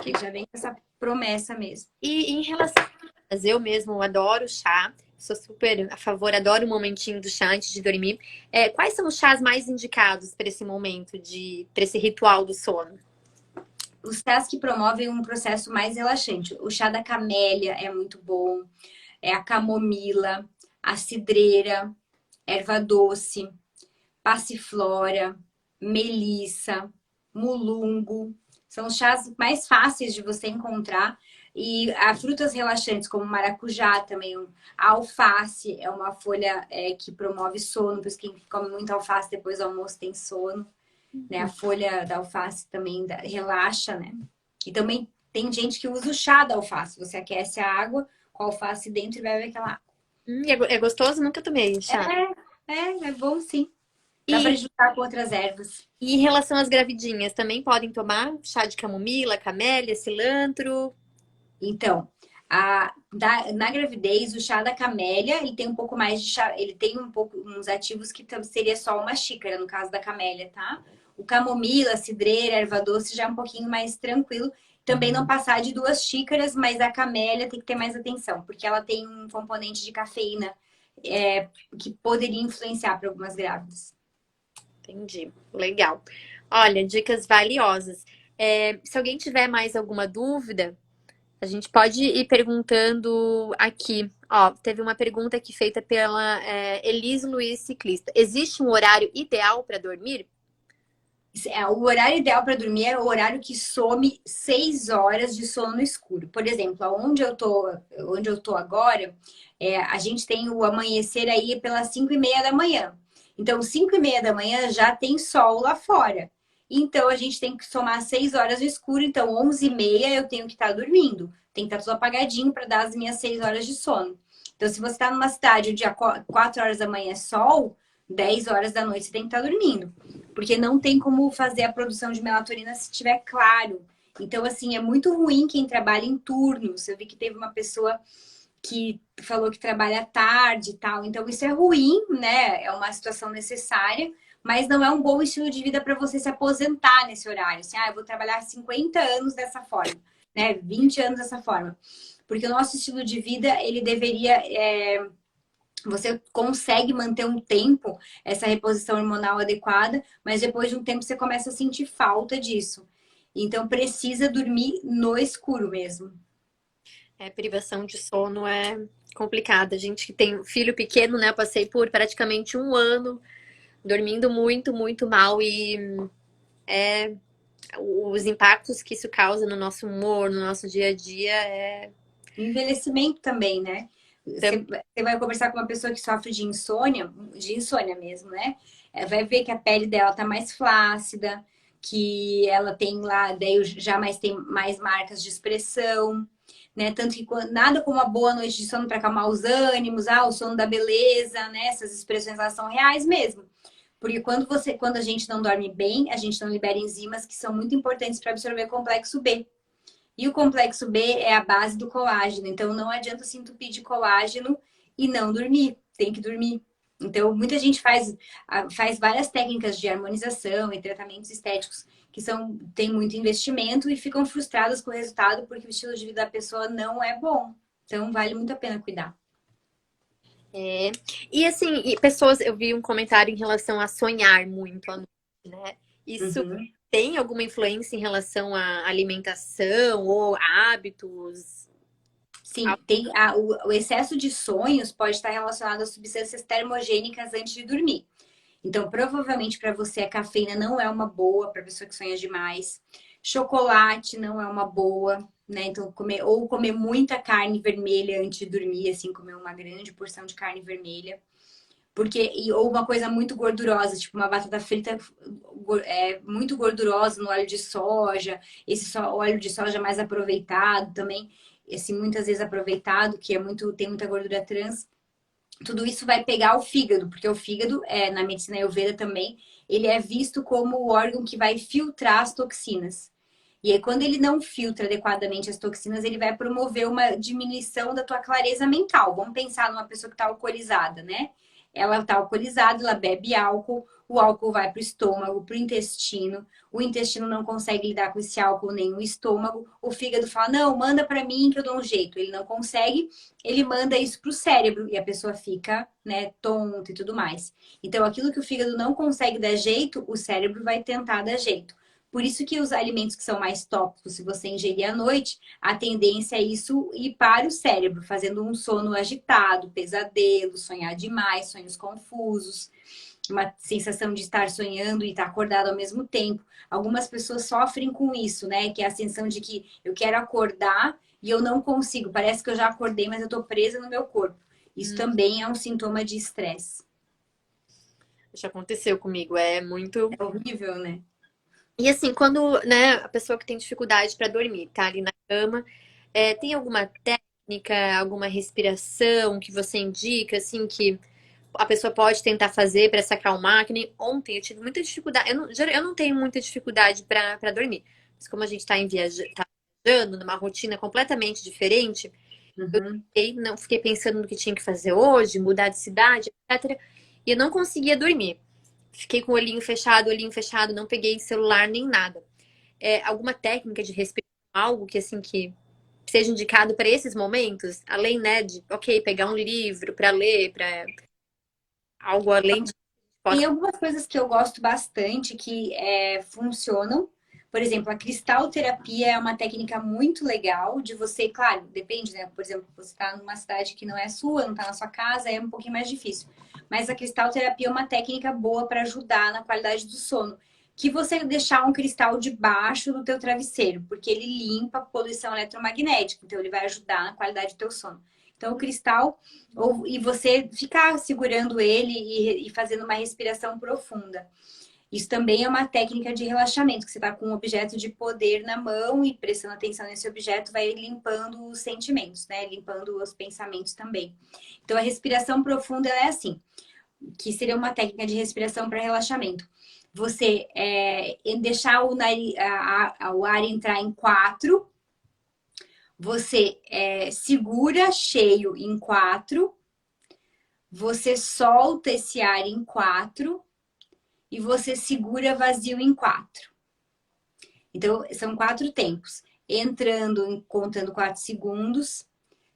Que já vem com essa promessa mesmo. E em relação a eu mesmo adoro chá, sou super a favor, adoro o momentinho do chá antes de dormir. Quais são os chás mais indicados para esse momento, para esse ritual do sono? Os chás que promovem um processo mais relaxante. O chá da camélia é muito bom, é a camomila, a cidreira, erva doce, passiflora, melissa, mulungo. São os chás mais fáceis de você encontrar. E há frutas relaxantes, como maracujá também. A alface é uma folha que promove sono, por isso quem come muito alface depois do almoço tem sono. Né? A folha da alface também relaxa, né? E também tem gente que usa o chá da alface. Você aquece a água com a alface dentro e bebe aquela água. É gostoso? Nunca tomei chá. É bom sim. Dá para E, juntar com outras ervas. e em relação às gravidinhas, também podem tomar chá de camomila, camélia, cilantro? Então, na gravidez, o chá da camélia, ele tem um pouco mais de chá, ele tem uns ativos que seria só uma xícara, no caso da camélia, tá? O camomila, cidreira, erva doce já é um pouquinho mais tranquilo. Também não passar de 2 xícaras, mas a camélia tem que ter mais atenção, porque ela tem um componente de cafeína que poderia influenciar para algumas grávidas. Entendi. Legal. Olha, dicas valiosas. Se alguém tiver mais alguma dúvida, a gente pode ir perguntando aqui. Ó, teve uma pergunta aqui feita pela Elis Luiz Ciclista. Existe um horário ideal para dormir? O horário ideal para dormir é o horário que some 6 horas de sono no escuro. Por exemplo, onde eu tô agora, a gente tem o amanhecer aí pelas 5:30 da manhã. Então, 5:30 da manhã já tem sol lá fora. Então, a gente tem que somar 6 horas no escuro. Então, 11:30 eu tenho que estar dormindo. Tem que estar tudo apagadinho para dar as minhas 6 horas de sono. Então, se você está numa cidade onde 4 horas da manhã é sol, 10 horas da noite você tem que estar dormindo. Porque não tem como fazer a produção de melatonina se estiver claro. Então, assim, é muito ruim quem trabalha em turnos. Eu vi que teve uma pessoa que falou que trabalha tarde e tal. Então, isso é ruim, né? É uma situação necessária, mas não é um bom estilo de vida para você se aposentar nesse horário. Assim, eu vou trabalhar 50 anos dessa forma, né? 20 anos dessa forma. Porque o nosso estilo de vida, ele deveria você consegue manter um tempo essa reposição hormonal adequada, mas depois de um tempo você começa a sentir falta disso. Então precisa dormir no escuro mesmo. Privação de sono é complicada. A gente que tem filho pequeno, né? Eu passei por praticamente um ano dormindo muito, muito mal e os impactos que isso causa no nosso humor, no nosso dia a dia Envelhecimento também, né? tam- Você vai conversar com uma pessoa que sofre de insônia mesmo, né? Vai ver que a pele dela tá mais flácida, que ela tem lá, daí já mais tem mais marcas de expressão, né? Tanto que nada como uma boa noite de sono para acalmar os ânimos, o sono da beleza, né? Essas expressões elas são reais mesmo. Porque quando a gente não dorme bem, a gente não libera enzimas que são muito importantes para absorver complexo B. E o complexo B é a base do colágeno. Então, não adianta se entupir de colágeno e não dormir. Tem que dormir. Então, muita gente faz várias técnicas de harmonização e tratamentos estéticos que tem muito investimento e ficam frustradas com o resultado porque o estilo de vida da pessoa não é bom. Então, vale muito a pena cuidar. é. E assim, pessoas, eu vi um comentário em relação a sonhar muito à noite, né? Isso Uhum. tem alguma influência em relação à alimentação ou hábitos? Sim, o excesso de sonhos pode estar relacionado a substâncias termogênicas antes de dormir. Então, provavelmente para você a cafeína não é uma boa para pessoa que sonha demais. Chocolate não é uma boa, né? Então, comer muita carne vermelha antes de dormir, assim, comer uma grande porção de carne vermelha. Ou uma coisa muito gordurosa, tipo uma batata frita muito gordurosa no óleo de soja, óleo de soja mais aproveitado também, esse muitas vezes aproveitado, que tem muita gordura trans. Tudo isso vai pegar o fígado, porque o fígado, na medicina Ayurveda também, ele é visto como o órgão que vai filtrar as toxinas. E aí, quando ele não filtra adequadamente as toxinas, ele vai promover uma diminuição da tua clareza mental. Vamos pensar numa pessoa que está alcoolizada, né? Ela está alcoolizada, ela bebe álcool, o álcool vai para o estômago, para o intestino não consegue lidar com esse álcool nem o estômago, o fígado fala, não, manda para mim que eu dou um jeito. Ele não consegue, ele manda isso para o cérebro e a pessoa fica, né, tonta e tudo mais. Então, aquilo que o fígado não consegue dar jeito, o cérebro vai tentar dar jeito. Por isso que os alimentos que são mais tóxicos, se você ingerir à noite, a tendência é isso ir para o cérebro, fazendo um sono agitado, pesadelo, sonhar demais, sonhos confusos, uma sensação de estar sonhando e estar acordado ao mesmo tempo. Algumas pessoas sofrem com isso, né? Que é a sensação de que eu quero acordar e eu não consigo. Parece que eu já acordei, mas eu estou presa no meu corpo. Isso também é um sintoma de estresse. Já aconteceu comigo, é muito. É horrível, né? E assim, quando, né, a pessoa que tem dificuldade para dormir, tá ali na cama, tem alguma técnica, alguma respiração que você indica, assim, que a pessoa pode tentar fazer para se acalmar? Que nem ontem eu tive muita dificuldade. Eu não tenho muita dificuldade para dormir. Mas como a gente tá viajando numa rotina completamente diferente, Uhum. não fiquei pensando no que tinha que fazer hoje, mudar de cidade, etc. E eu não conseguia dormir. Fiquei com o olhinho fechado, não peguei celular nem nada. Alguma técnica de respiração, algo que assim que seja indicado para esses momentos, além, né, de, ok, pegar um livro para ler, para algo além de Tem possa. algumas coisas que eu gosto bastante que funcionam. Por exemplo, a cristalterapia é uma técnica muito legal de você, claro, depende, né? Por exemplo, você está numa cidade que não é sua, não está na sua casa, é um pouquinho mais difícil. Mas a cristalterapia é uma técnica boa para ajudar na qualidade do sono. Que você deixar um cristal debaixo do teu travesseiro, porque ele limpa a poluição eletromagnética, então ele vai ajudar na qualidade do teu sono. Então, o cristal, e você ficar segurando ele e fazendo uma respiração profunda. Isso também é uma técnica de relaxamento, que você está com um objeto de poder na mão e prestando atenção nesse objeto, vai limpando os sentimentos, né? Limpando os pensamentos também. Então, a respiração profunda é assim, que seria uma técnica de respiração para relaxamento. Você deixar o ar entrar em 4, você segura cheio em 4, você solta esse ar em 4 e você segura vazio em 4. Então, são 4 tempos. Entrando, contando 4 segundos,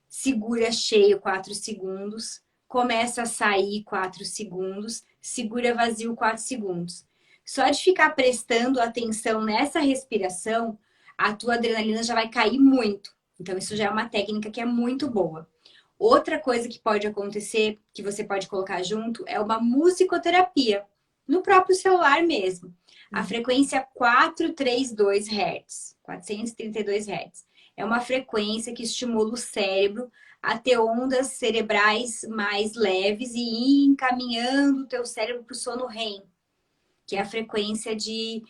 segura cheio 4 segundos, começa a sair 4 segundos, segura vazio 4 segundos. Só de ficar prestando atenção nessa respiração, a tua adrenalina já vai cair muito. Então, isso já é uma técnica que é muito boa. Outra coisa que pode acontecer, que você pode colocar junto, é uma musicoterapia, no próprio celular mesmo. A frequência 432 Hz, 432 Hz. É uma frequência que estimula o cérebro a ter ondas cerebrais mais leves e ir encaminhando o teu cérebro para o sono REM, que é a frequência de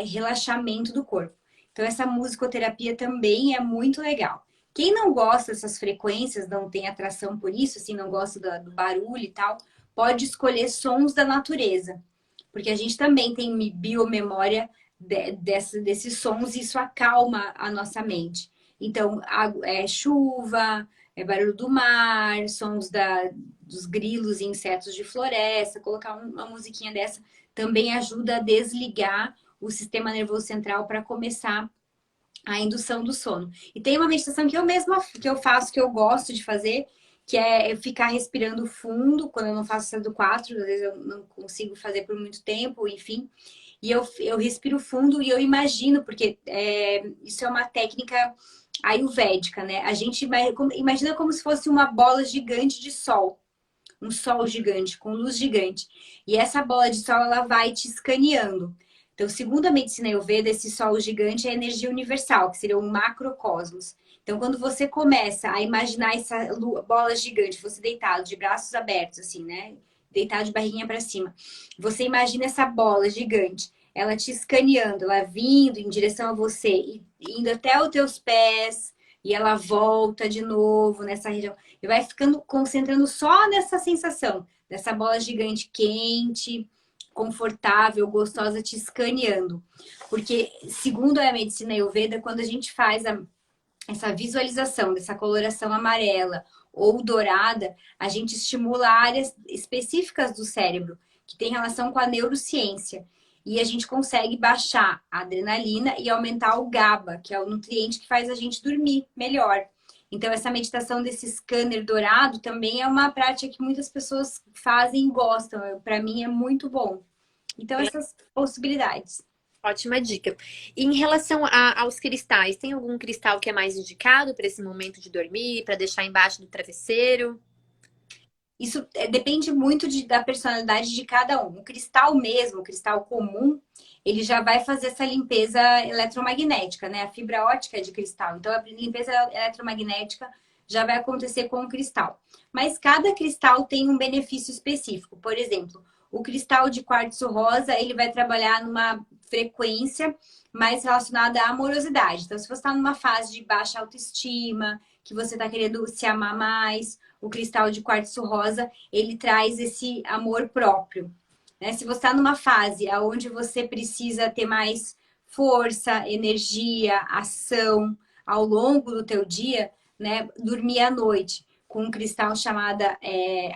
relaxamento do corpo. Então, essa musicoterapia também é muito legal. Quem não gosta dessas frequências, não tem atração por isso, assim, não gosta do barulho e tal, pode escolher sons da natureza. Porque a gente também tem biomemória desses sons e isso acalma a nossa mente. Então, chuva, barulho do mar, sons dos grilos e insetos de floresta, colocar uma musiquinha dessa também ajuda a desligar o sistema nervoso central para começar a indução do sono. E tem uma meditação que eu mesma que eu faço, que eu gosto de fazer, que é ficar respirando fundo, quando eu não faço essa do 4, às vezes eu não consigo fazer por muito tempo, enfim. E eu respiro fundo e eu imagino, porque isso é uma técnica ayurvédica, né? A gente imagina como se fosse uma bola gigante de sol. Um sol gigante, com luz gigante. E essa bola de sol, ela vai te escaneando. Então, segundo a medicina Ayurveda, esse sol gigante é a energia universal, que seria um macrocosmos. Então, quando você começa a imaginar essa bola gigante, você deitado, de braços abertos, assim, né? Deitado de barriguinha para cima. Você imagina essa bola gigante, ela te escaneando, ela vindo em direção a você, e indo até os teus pés, e ela volta de novo nessa região. E vai ficando concentrando só nessa sensação, dessa bola gigante quente, confortável, gostosa, te escaneando. Porque, segundo a medicina Ayurveda, quando a gente faz essa visualização dessa coloração amarela ou dourada, a gente estimula áreas específicas do cérebro que tem relação com a neurociência. E a gente consegue baixar a adrenalina e aumentar o GABA, que é o nutriente que faz a gente dormir melhor. Então, essa meditação desse scanner dourado também é uma prática que muitas pessoas fazem e gostam. Para mim, é muito bom. Então, essas possibilidades. Ótima dica. E em relação aos cristais, tem algum cristal que é mais indicado para esse momento de dormir, para deixar embaixo do travesseiro? Isso depende muito da personalidade de cada um. O cristal mesmo, o cristal comum, ele já vai fazer essa limpeza eletromagnética, né? A fibra ótica é de cristal. Então, a limpeza eletromagnética já vai acontecer com o cristal. Mas cada cristal tem um benefício específico. Por exemplo, o cristal de quartzo rosa, ele vai trabalhar numa frequência mais relacionada à amorosidade. Então, se você está numa fase de baixa autoestima, que você está querendo se amar mais, o cristal de quartzo rosa, ele traz esse amor próprio. Né? Se você está numa fase onde você precisa ter mais força, energia, ação ao longo do teu dia, né? Dormir à noite com um cristal chamada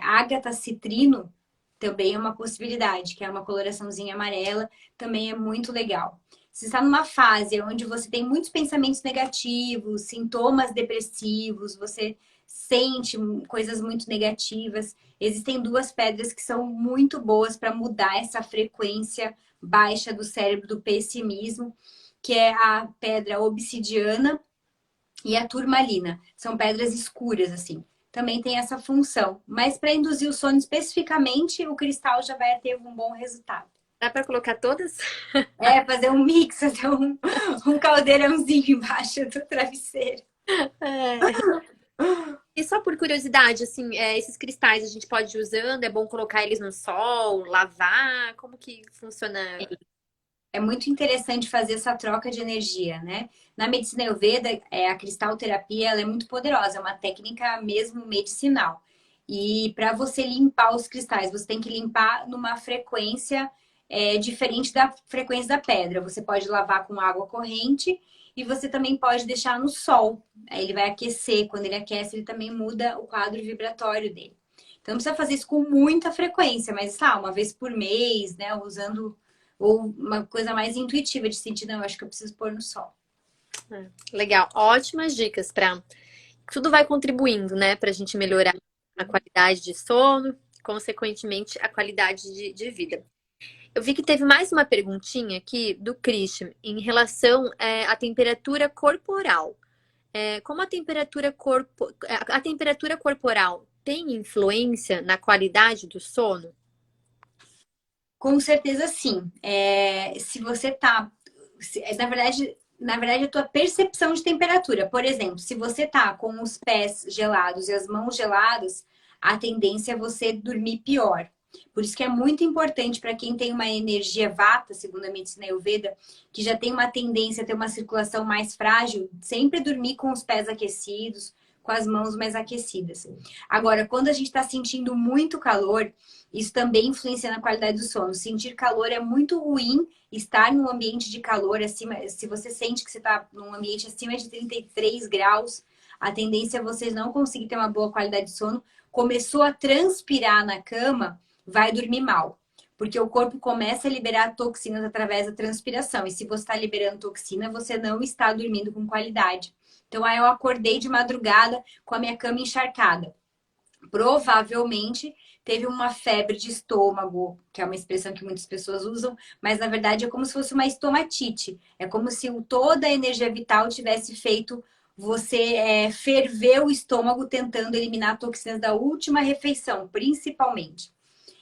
ágata citrino, também é uma possibilidade, que é uma coloraçãozinha amarela, também é muito legal. Se está numa fase onde você tem muitos pensamentos negativos, sintomas depressivos, você sente coisas muito negativas, existem duas pedras que são muito boas para mudar essa frequência baixa do cérebro do pessimismo, que é a pedra obsidiana e a turmalina. São pedras escuras, assim. Também tem essa função. Mas para induzir o sono especificamente, o cristal já vai ter um bom resultado. Dá para colocar todas? Fazer um mix, fazer um caldeirãozinho embaixo do travesseiro. É. E só por curiosidade, assim, esses cristais a gente pode ir usando, é bom colocar eles no sol, lavar, como que funciona? É muito interessante fazer essa troca de energia, né? Na medicina Ayurveda, a cristalterapia ela é muito poderosa, é uma técnica mesmo medicinal. E para você limpar os cristais, você tem que limpar numa frequência diferente da frequência da pedra. Você pode lavar com água corrente e você também pode deixar no sol. Aí ele vai aquecer. Quando ele aquece, ele também muda o quadro vibratório dele. Então não precisa fazer isso com muita frequência, mas uma vez por mês, né? Usando ou uma coisa mais intuitiva de sentir, não, eu acho que eu preciso pôr no sol. Legal, ótimas dicas para tudo vai contribuindo, né, para a gente melhorar a qualidade de sono, consequentemente a qualidade de vida. Eu vi que teve mais uma perguntinha aqui do Christian em relação à temperatura corporal. Como a temperatura corporal tem influência na qualidade do sono? Com certeza sim. Se você tá. Na verdade, a tua percepção de temperatura. Por exemplo, se você tá com os pés gelados e as mãos geladas, a tendência é você dormir pior. Por isso que é muito importante para quem tem uma energia vata, segundo a medicina Ayurveda, que já tem uma tendência a ter uma circulação mais frágil, sempre dormir com os pés aquecidos, com as mãos mais aquecidas. Agora, quando a gente está sentindo muito calor, isso também influencia na qualidade do sono. Sentir calor é muito ruim, estar num ambiente de calor acima. Se você sente que você está num ambiente acima de 33 graus, a tendência é você não conseguir ter uma boa qualidade de sono. Começou a transpirar na cama, vai dormir mal. Porque o corpo começa a liberar toxinas através da transpiração. E se você está liberando toxina, você não está dormindo com qualidade. Então, aí eu acordei de madrugada com a minha cama encharcada. Provavelmente teve uma febre de estômago, que é uma expressão que muitas pessoas usam, mas na verdade é como se fosse uma estomatite. É como se toda a energia vital tivesse feito você ferver o estômago tentando eliminar toxinas da última refeição, principalmente.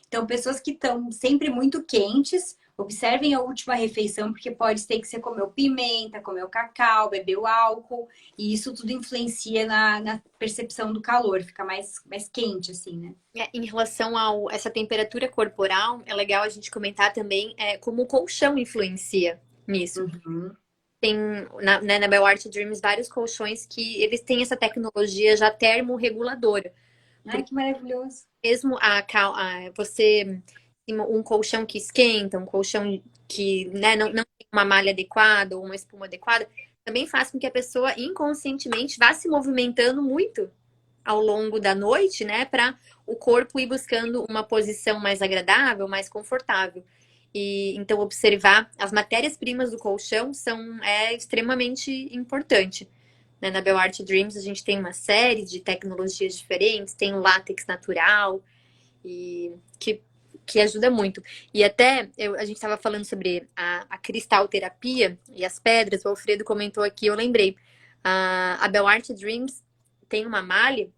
Então, pessoas que estão sempre muito quentes, observem a última refeição, porque pode ser que você comeu pimenta, comeu cacau, bebeu álcool, e isso tudo influencia na percepção do calor, fica mais quente, assim, né? Em relação a essa temperatura corporal, é legal a gente comentar também como o colchão influencia nisso. Uhum. Tem na Bellart Dreams vários colchões que eles têm essa tecnologia já termorreguladora. Ai, que maravilhoso. Mesmo você um colchão que esquenta, um colchão que, né, não tem uma malha adequada ou uma espuma adequada, também faz com que a pessoa inconscientemente vá se movimentando muito ao longo da noite, né, para o corpo ir buscando uma posição mais agradável, mais confortável. E então observar as matérias-primas do colchão é extremamente importante. Né? Na Bell Art Dreams a gente tem uma série de tecnologias diferentes, tem o látex natural e que ajuda muito. E até a gente estava falando sobre a cristalterapia e as pedras, o Alfredo comentou aqui, eu lembrei. A Bell Art Dreams tem uma malha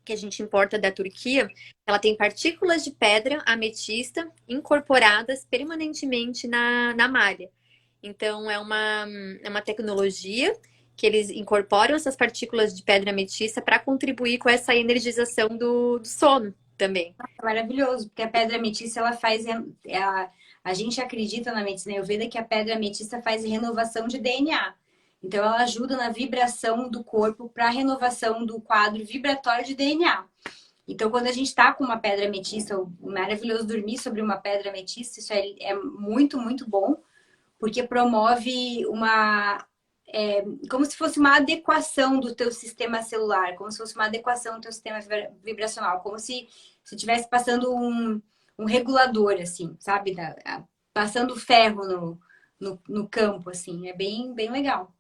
que a gente importa da Turquia, ela tem partículas de pedra ametista incorporadas permanentemente na malha. Então, é uma tecnologia que eles incorporam essas partículas de pedra ametista para contribuir com essa energização do sono também. Maravilhoso, porque a pedra ametista, ela faz... a gente acredita na medicina Ayurveda que a pedra ametista faz renovação de DNA. Então, ela ajuda na vibração do corpo para a renovação do quadro vibratório de DNA. Então, quando a gente está com uma pedra ametista, maravilhoso dormir sobre uma pedra ametista, isso é muito, muito bom, porque promove como se fosse uma adequação do teu sistema celular, como se fosse uma adequação do teu sistema vibracional, como se você estivesse passando um regulador, assim, sabe? Passando ferro no campo, assim. É bem, bem legal.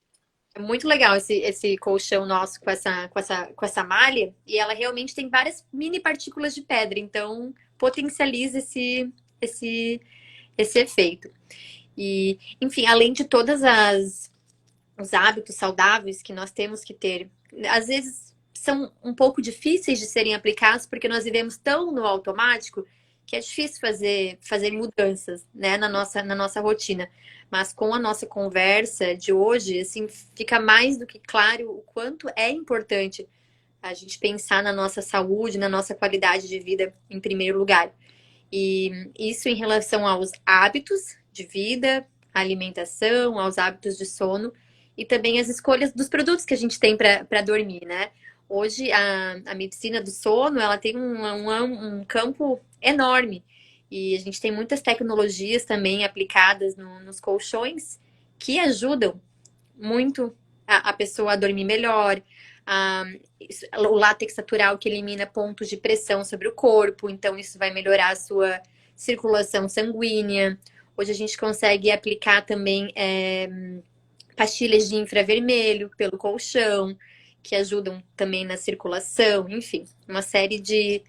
É muito legal esse colchão nosso com essa malha, e ela realmente tem várias mini partículas de pedra, então potencializa esse efeito. E, enfim, além de os hábitos saudáveis que nós temos que ter, às vezes são um pouco difíceis de serem aplicados porque nós vivemos tão no automático que é difícil fazer mudanças, né, na nossa rotina. Mas com a nossa conversa de hoje, assim, fica mais do que claro o quanto é importante a gente pensar na nossa saúde, na nossa qualidade de vida em primeiro lugar. E isso em relação aos hábitos de vida, alimentação, aos hábitos de sono e também as escolhas dos produtos que a gente tem para dormir, né? Hoje a medicina do sono ela tem um campo enorme e a gente tem muitas tecnologias também aplicadas nos colchões que ajudam muito a pessoa a dormir melhor, a, o látex natural que elimina pontos de pressão sobre o corpo, então isso vai melhorar a sua circulação sanguínea. Hoje a gente consegue aplicar também pastilhas de infravermelho pelo colchão, que ajudam também na circulação, enfim, uma série de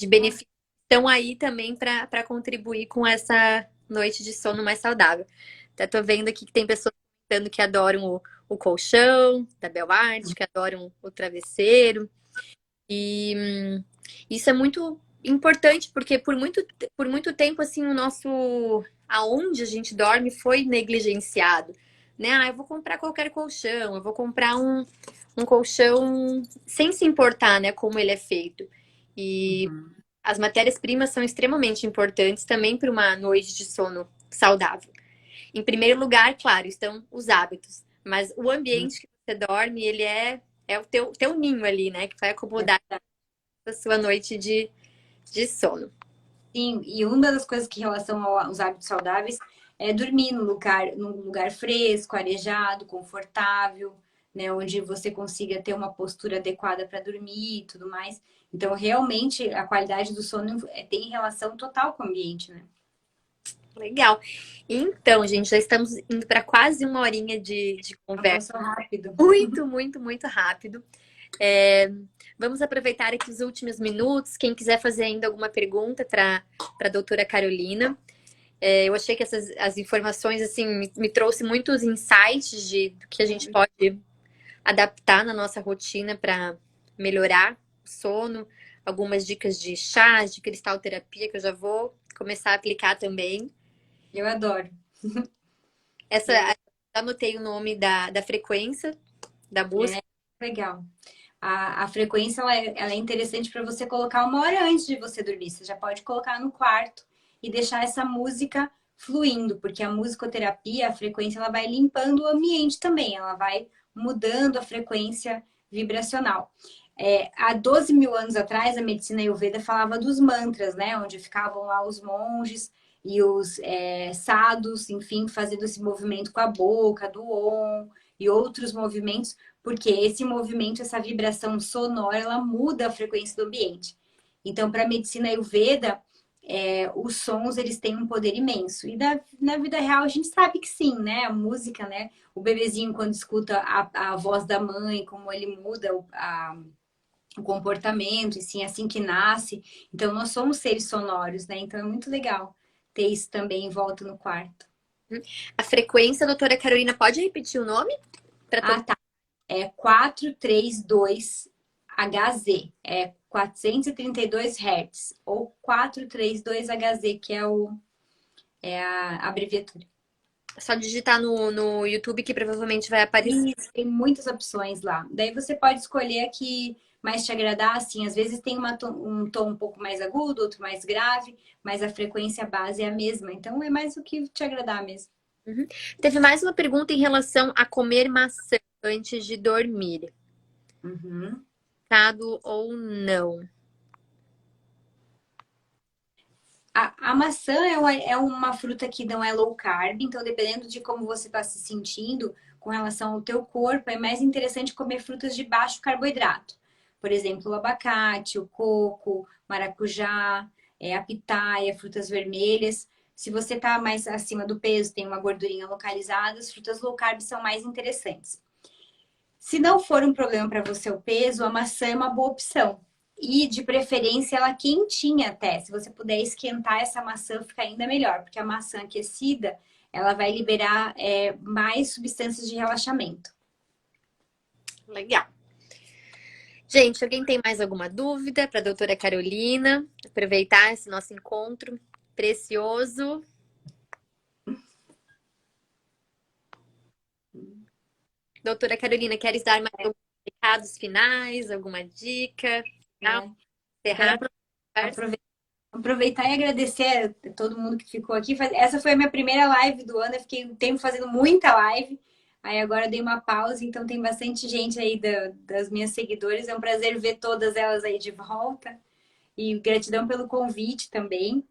benefícios estão aí também para contribuir com essa noite de sono mais saudável. Até tô vendo aqui que tem pessoas comentando que adoram o colchão da Bell Art, que adoram o travesseiro. E isso é muito importante, porque por muito tempo, assim, aonde a gente dorme foi negligenciado. Né? Eu vou comprar qualquer colchão, eu vou comprar um colchão sem se importar, né, como ele é feito. E as matérias-primas são extremamente importantes também para uma noite de sono saudável. Em primeiro lugar, claro, estão os hábitos. Mas o ambiente que você dorme, ele é o teu ninho ali, né? Que vai acomodar a sua noite de sono. Sim, e uma das coisas que em relação aos hábitos saudáveis é dormir num lugar fresco, arejado, confortável, né? Onde você consiga ter uma postura adequada para dormir e tudo mais. Então, realmente, a qualidade do sono tem relação total com o ambiente, né? Legal. Então, gente, já estamos indo para quase uma horinha de conversa. Passou rápido. Muito, muito, muito rápido. Vamos aproveitar aqui os últimos minutos. Quem quiser fazer ainda alguma pergunta para a doutora Carolina. Eu achei que as informações assim me trouxe muitos insights do que a gente pode adaptar na nossa rotina para melhorar o sono. Algumas dicas de chás, de cristalterapia que eu já vou começar a aplicar também. Eu adoro. Anotei o nome da frequência da busca. Legal. A frequência ela é interessante para você colocar 1 hora antes de você dormir. Você já pode colocar no quarto e deixar essa música fluindo, porque a musicoterapia, a frequência, ela vai limpando o ambiente também. Ela vai mudando a frequência vibracional. Há 12 mil anos atrás, a medicina Ayurveda falava dos mantras, né? Onde ficavam lá os monges e os sados, enfim, fazendo esse movimento com a boca, do on e outros movimentos, porque esse movimento, essa vibração sonora, ela muda a frequência do ambiente. Então, para a medicina Ayurveda, os sons eles têm um poder imenso. E na vida real a gente sabe que sim, né? A música, né? O bebezinho quando escuta a voz da mãe, como ele muda o comportamento, e sim, assim que nasce. Então, nós somos seres sonoros, né? Então, é muito legal ter isso também em volta no quarto. A frequência, doutora Carolina, pode repetir o nome? Ah, tá. É 432HZ. É 432 Hz. Ou 432HZ, que é a abreviatura. É só digitar no YouTube que provavelmente vai aparecer. Isso, tem muitas opções lá. Daí você pode escolher a que mais te agradar, assim. Às vezes tem um tom um pouco mais agudo, outro mais grave, mas a frequência base é a mesma. Então é mais o que te agradar mesmo. Uhum. Teve mais uma pergunta em relação a comer maçã antes de dormir. Uhum. Indicado ou não? A maçã é uma fruta que não é low carb, então dependendo de como você está se sentindo com relação ao teu corpo, é mais interessante comer frutas de baixo carboidrato. Por exemplo, o abacate, o coco, maracujá, a pitaia, frutas vermelhas. Se você está mais acima do peso, tem uma gordurinha localizada, as frutas low carb são mais interessantes. Se não for um problema para você o peso, a maçã é uma boa opção. E de preferência ela quentinha até. Se você puder esquentar essa maçã, fica ainda melhor, porque a maçã aquecida ela vai liberar mais substâncias de relaxamento. Legal. Gente, alguém tem mais alguma dúvida para a doutora Carolina? Aproveitar esse nosso encontro precioso. Doutora Carolina, queres dar mais alguns recados finais, alguma dica? É. Encerrar Quero a conversa? aproveitar e agradecer a todo mundo que ficou aqui. Essa foi a minha primeira live do ano. Eu fiquei um tempo fazendo muita live. Aí agora eu dei uma pausa, então tem bastante gente aí das minhas seguidoras. É um prazer ver todas elas aí de volta. E gratidão pelo convite também,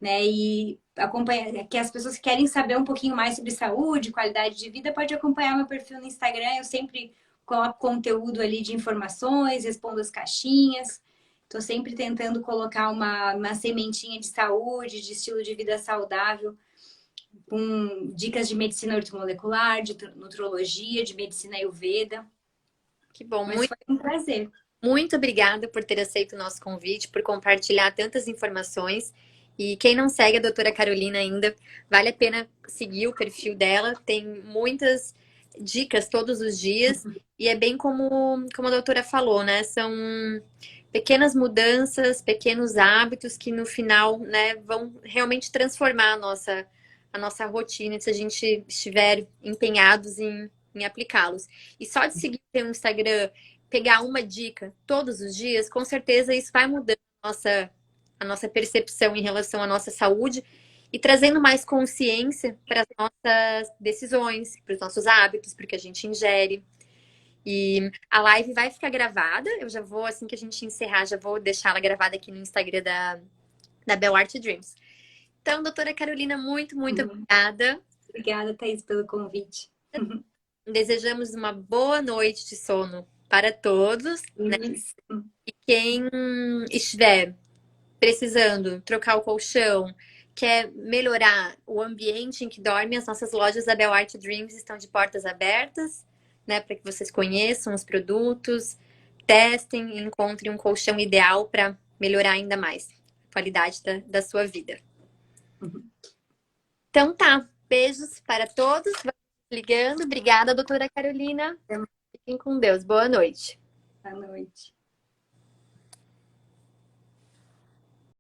né? E acompanha que as pessoas que querem saber um pouquinho mais sobre saúde, qualidade de vida, pode acompanhar meu perfil no Instagram. Eu sempre coloco conteúdo ali de informações, respondo as caixinhas. Estou sempre tentando colocar uma sementinha de saúde, de estilo de vida saudável, com dicas de medicina ortomolecular, de nutrologia, de medicina Ayurveda. Que bom, Mas foi um prazer. muito obrigada por ter aceito o nosso convite, por compartilhar tantas informações. E quem não segue a doutora Carolina ainda, vale a pena seguir o perfil dela. Tem muitas dicas todos os dias. E é bem como a doutora falou, né? São pequenas mudanças, pequenos hábitos que no final, né, vão realmente transformar a nossa rotina se a gente estiver empenhados em aplicá-los. E só de seguir o Instagram, pegar uma dica todos os dias, com certeza isso vai mudando a nossa percepção em relação à nossa saúde e trazendo mais consciência para as nossas decisões, para os nossos hábitos, para o que a gente ingere. E a live vai ficar gravada. Eu já vou, assim que a gente encerrar, já vou deixar ela gravada aqui no Instagram da Bell Art Dreams. Então, doutora Carolina, muito, muito obrigada. Obrigada, Thaís, pelo convite. Desejamos uma boa noite de sono para todos, né? Isso. E quem estiver precisando trocar o colchão, quer melhorar o ambiente em que dorme, as nossas lojas da Bell Art Dreams estão de portas abertas, né? Para que vocês conheçam os produtos, testem e encontrem um colchão ideal para melhorar ainda mais a qualidade da sua vida. Então tá, beijos para todos. Vamos ligando. Obrigada, doutora Carolina. Fiquem com Deus. Boa noite. Boa noite.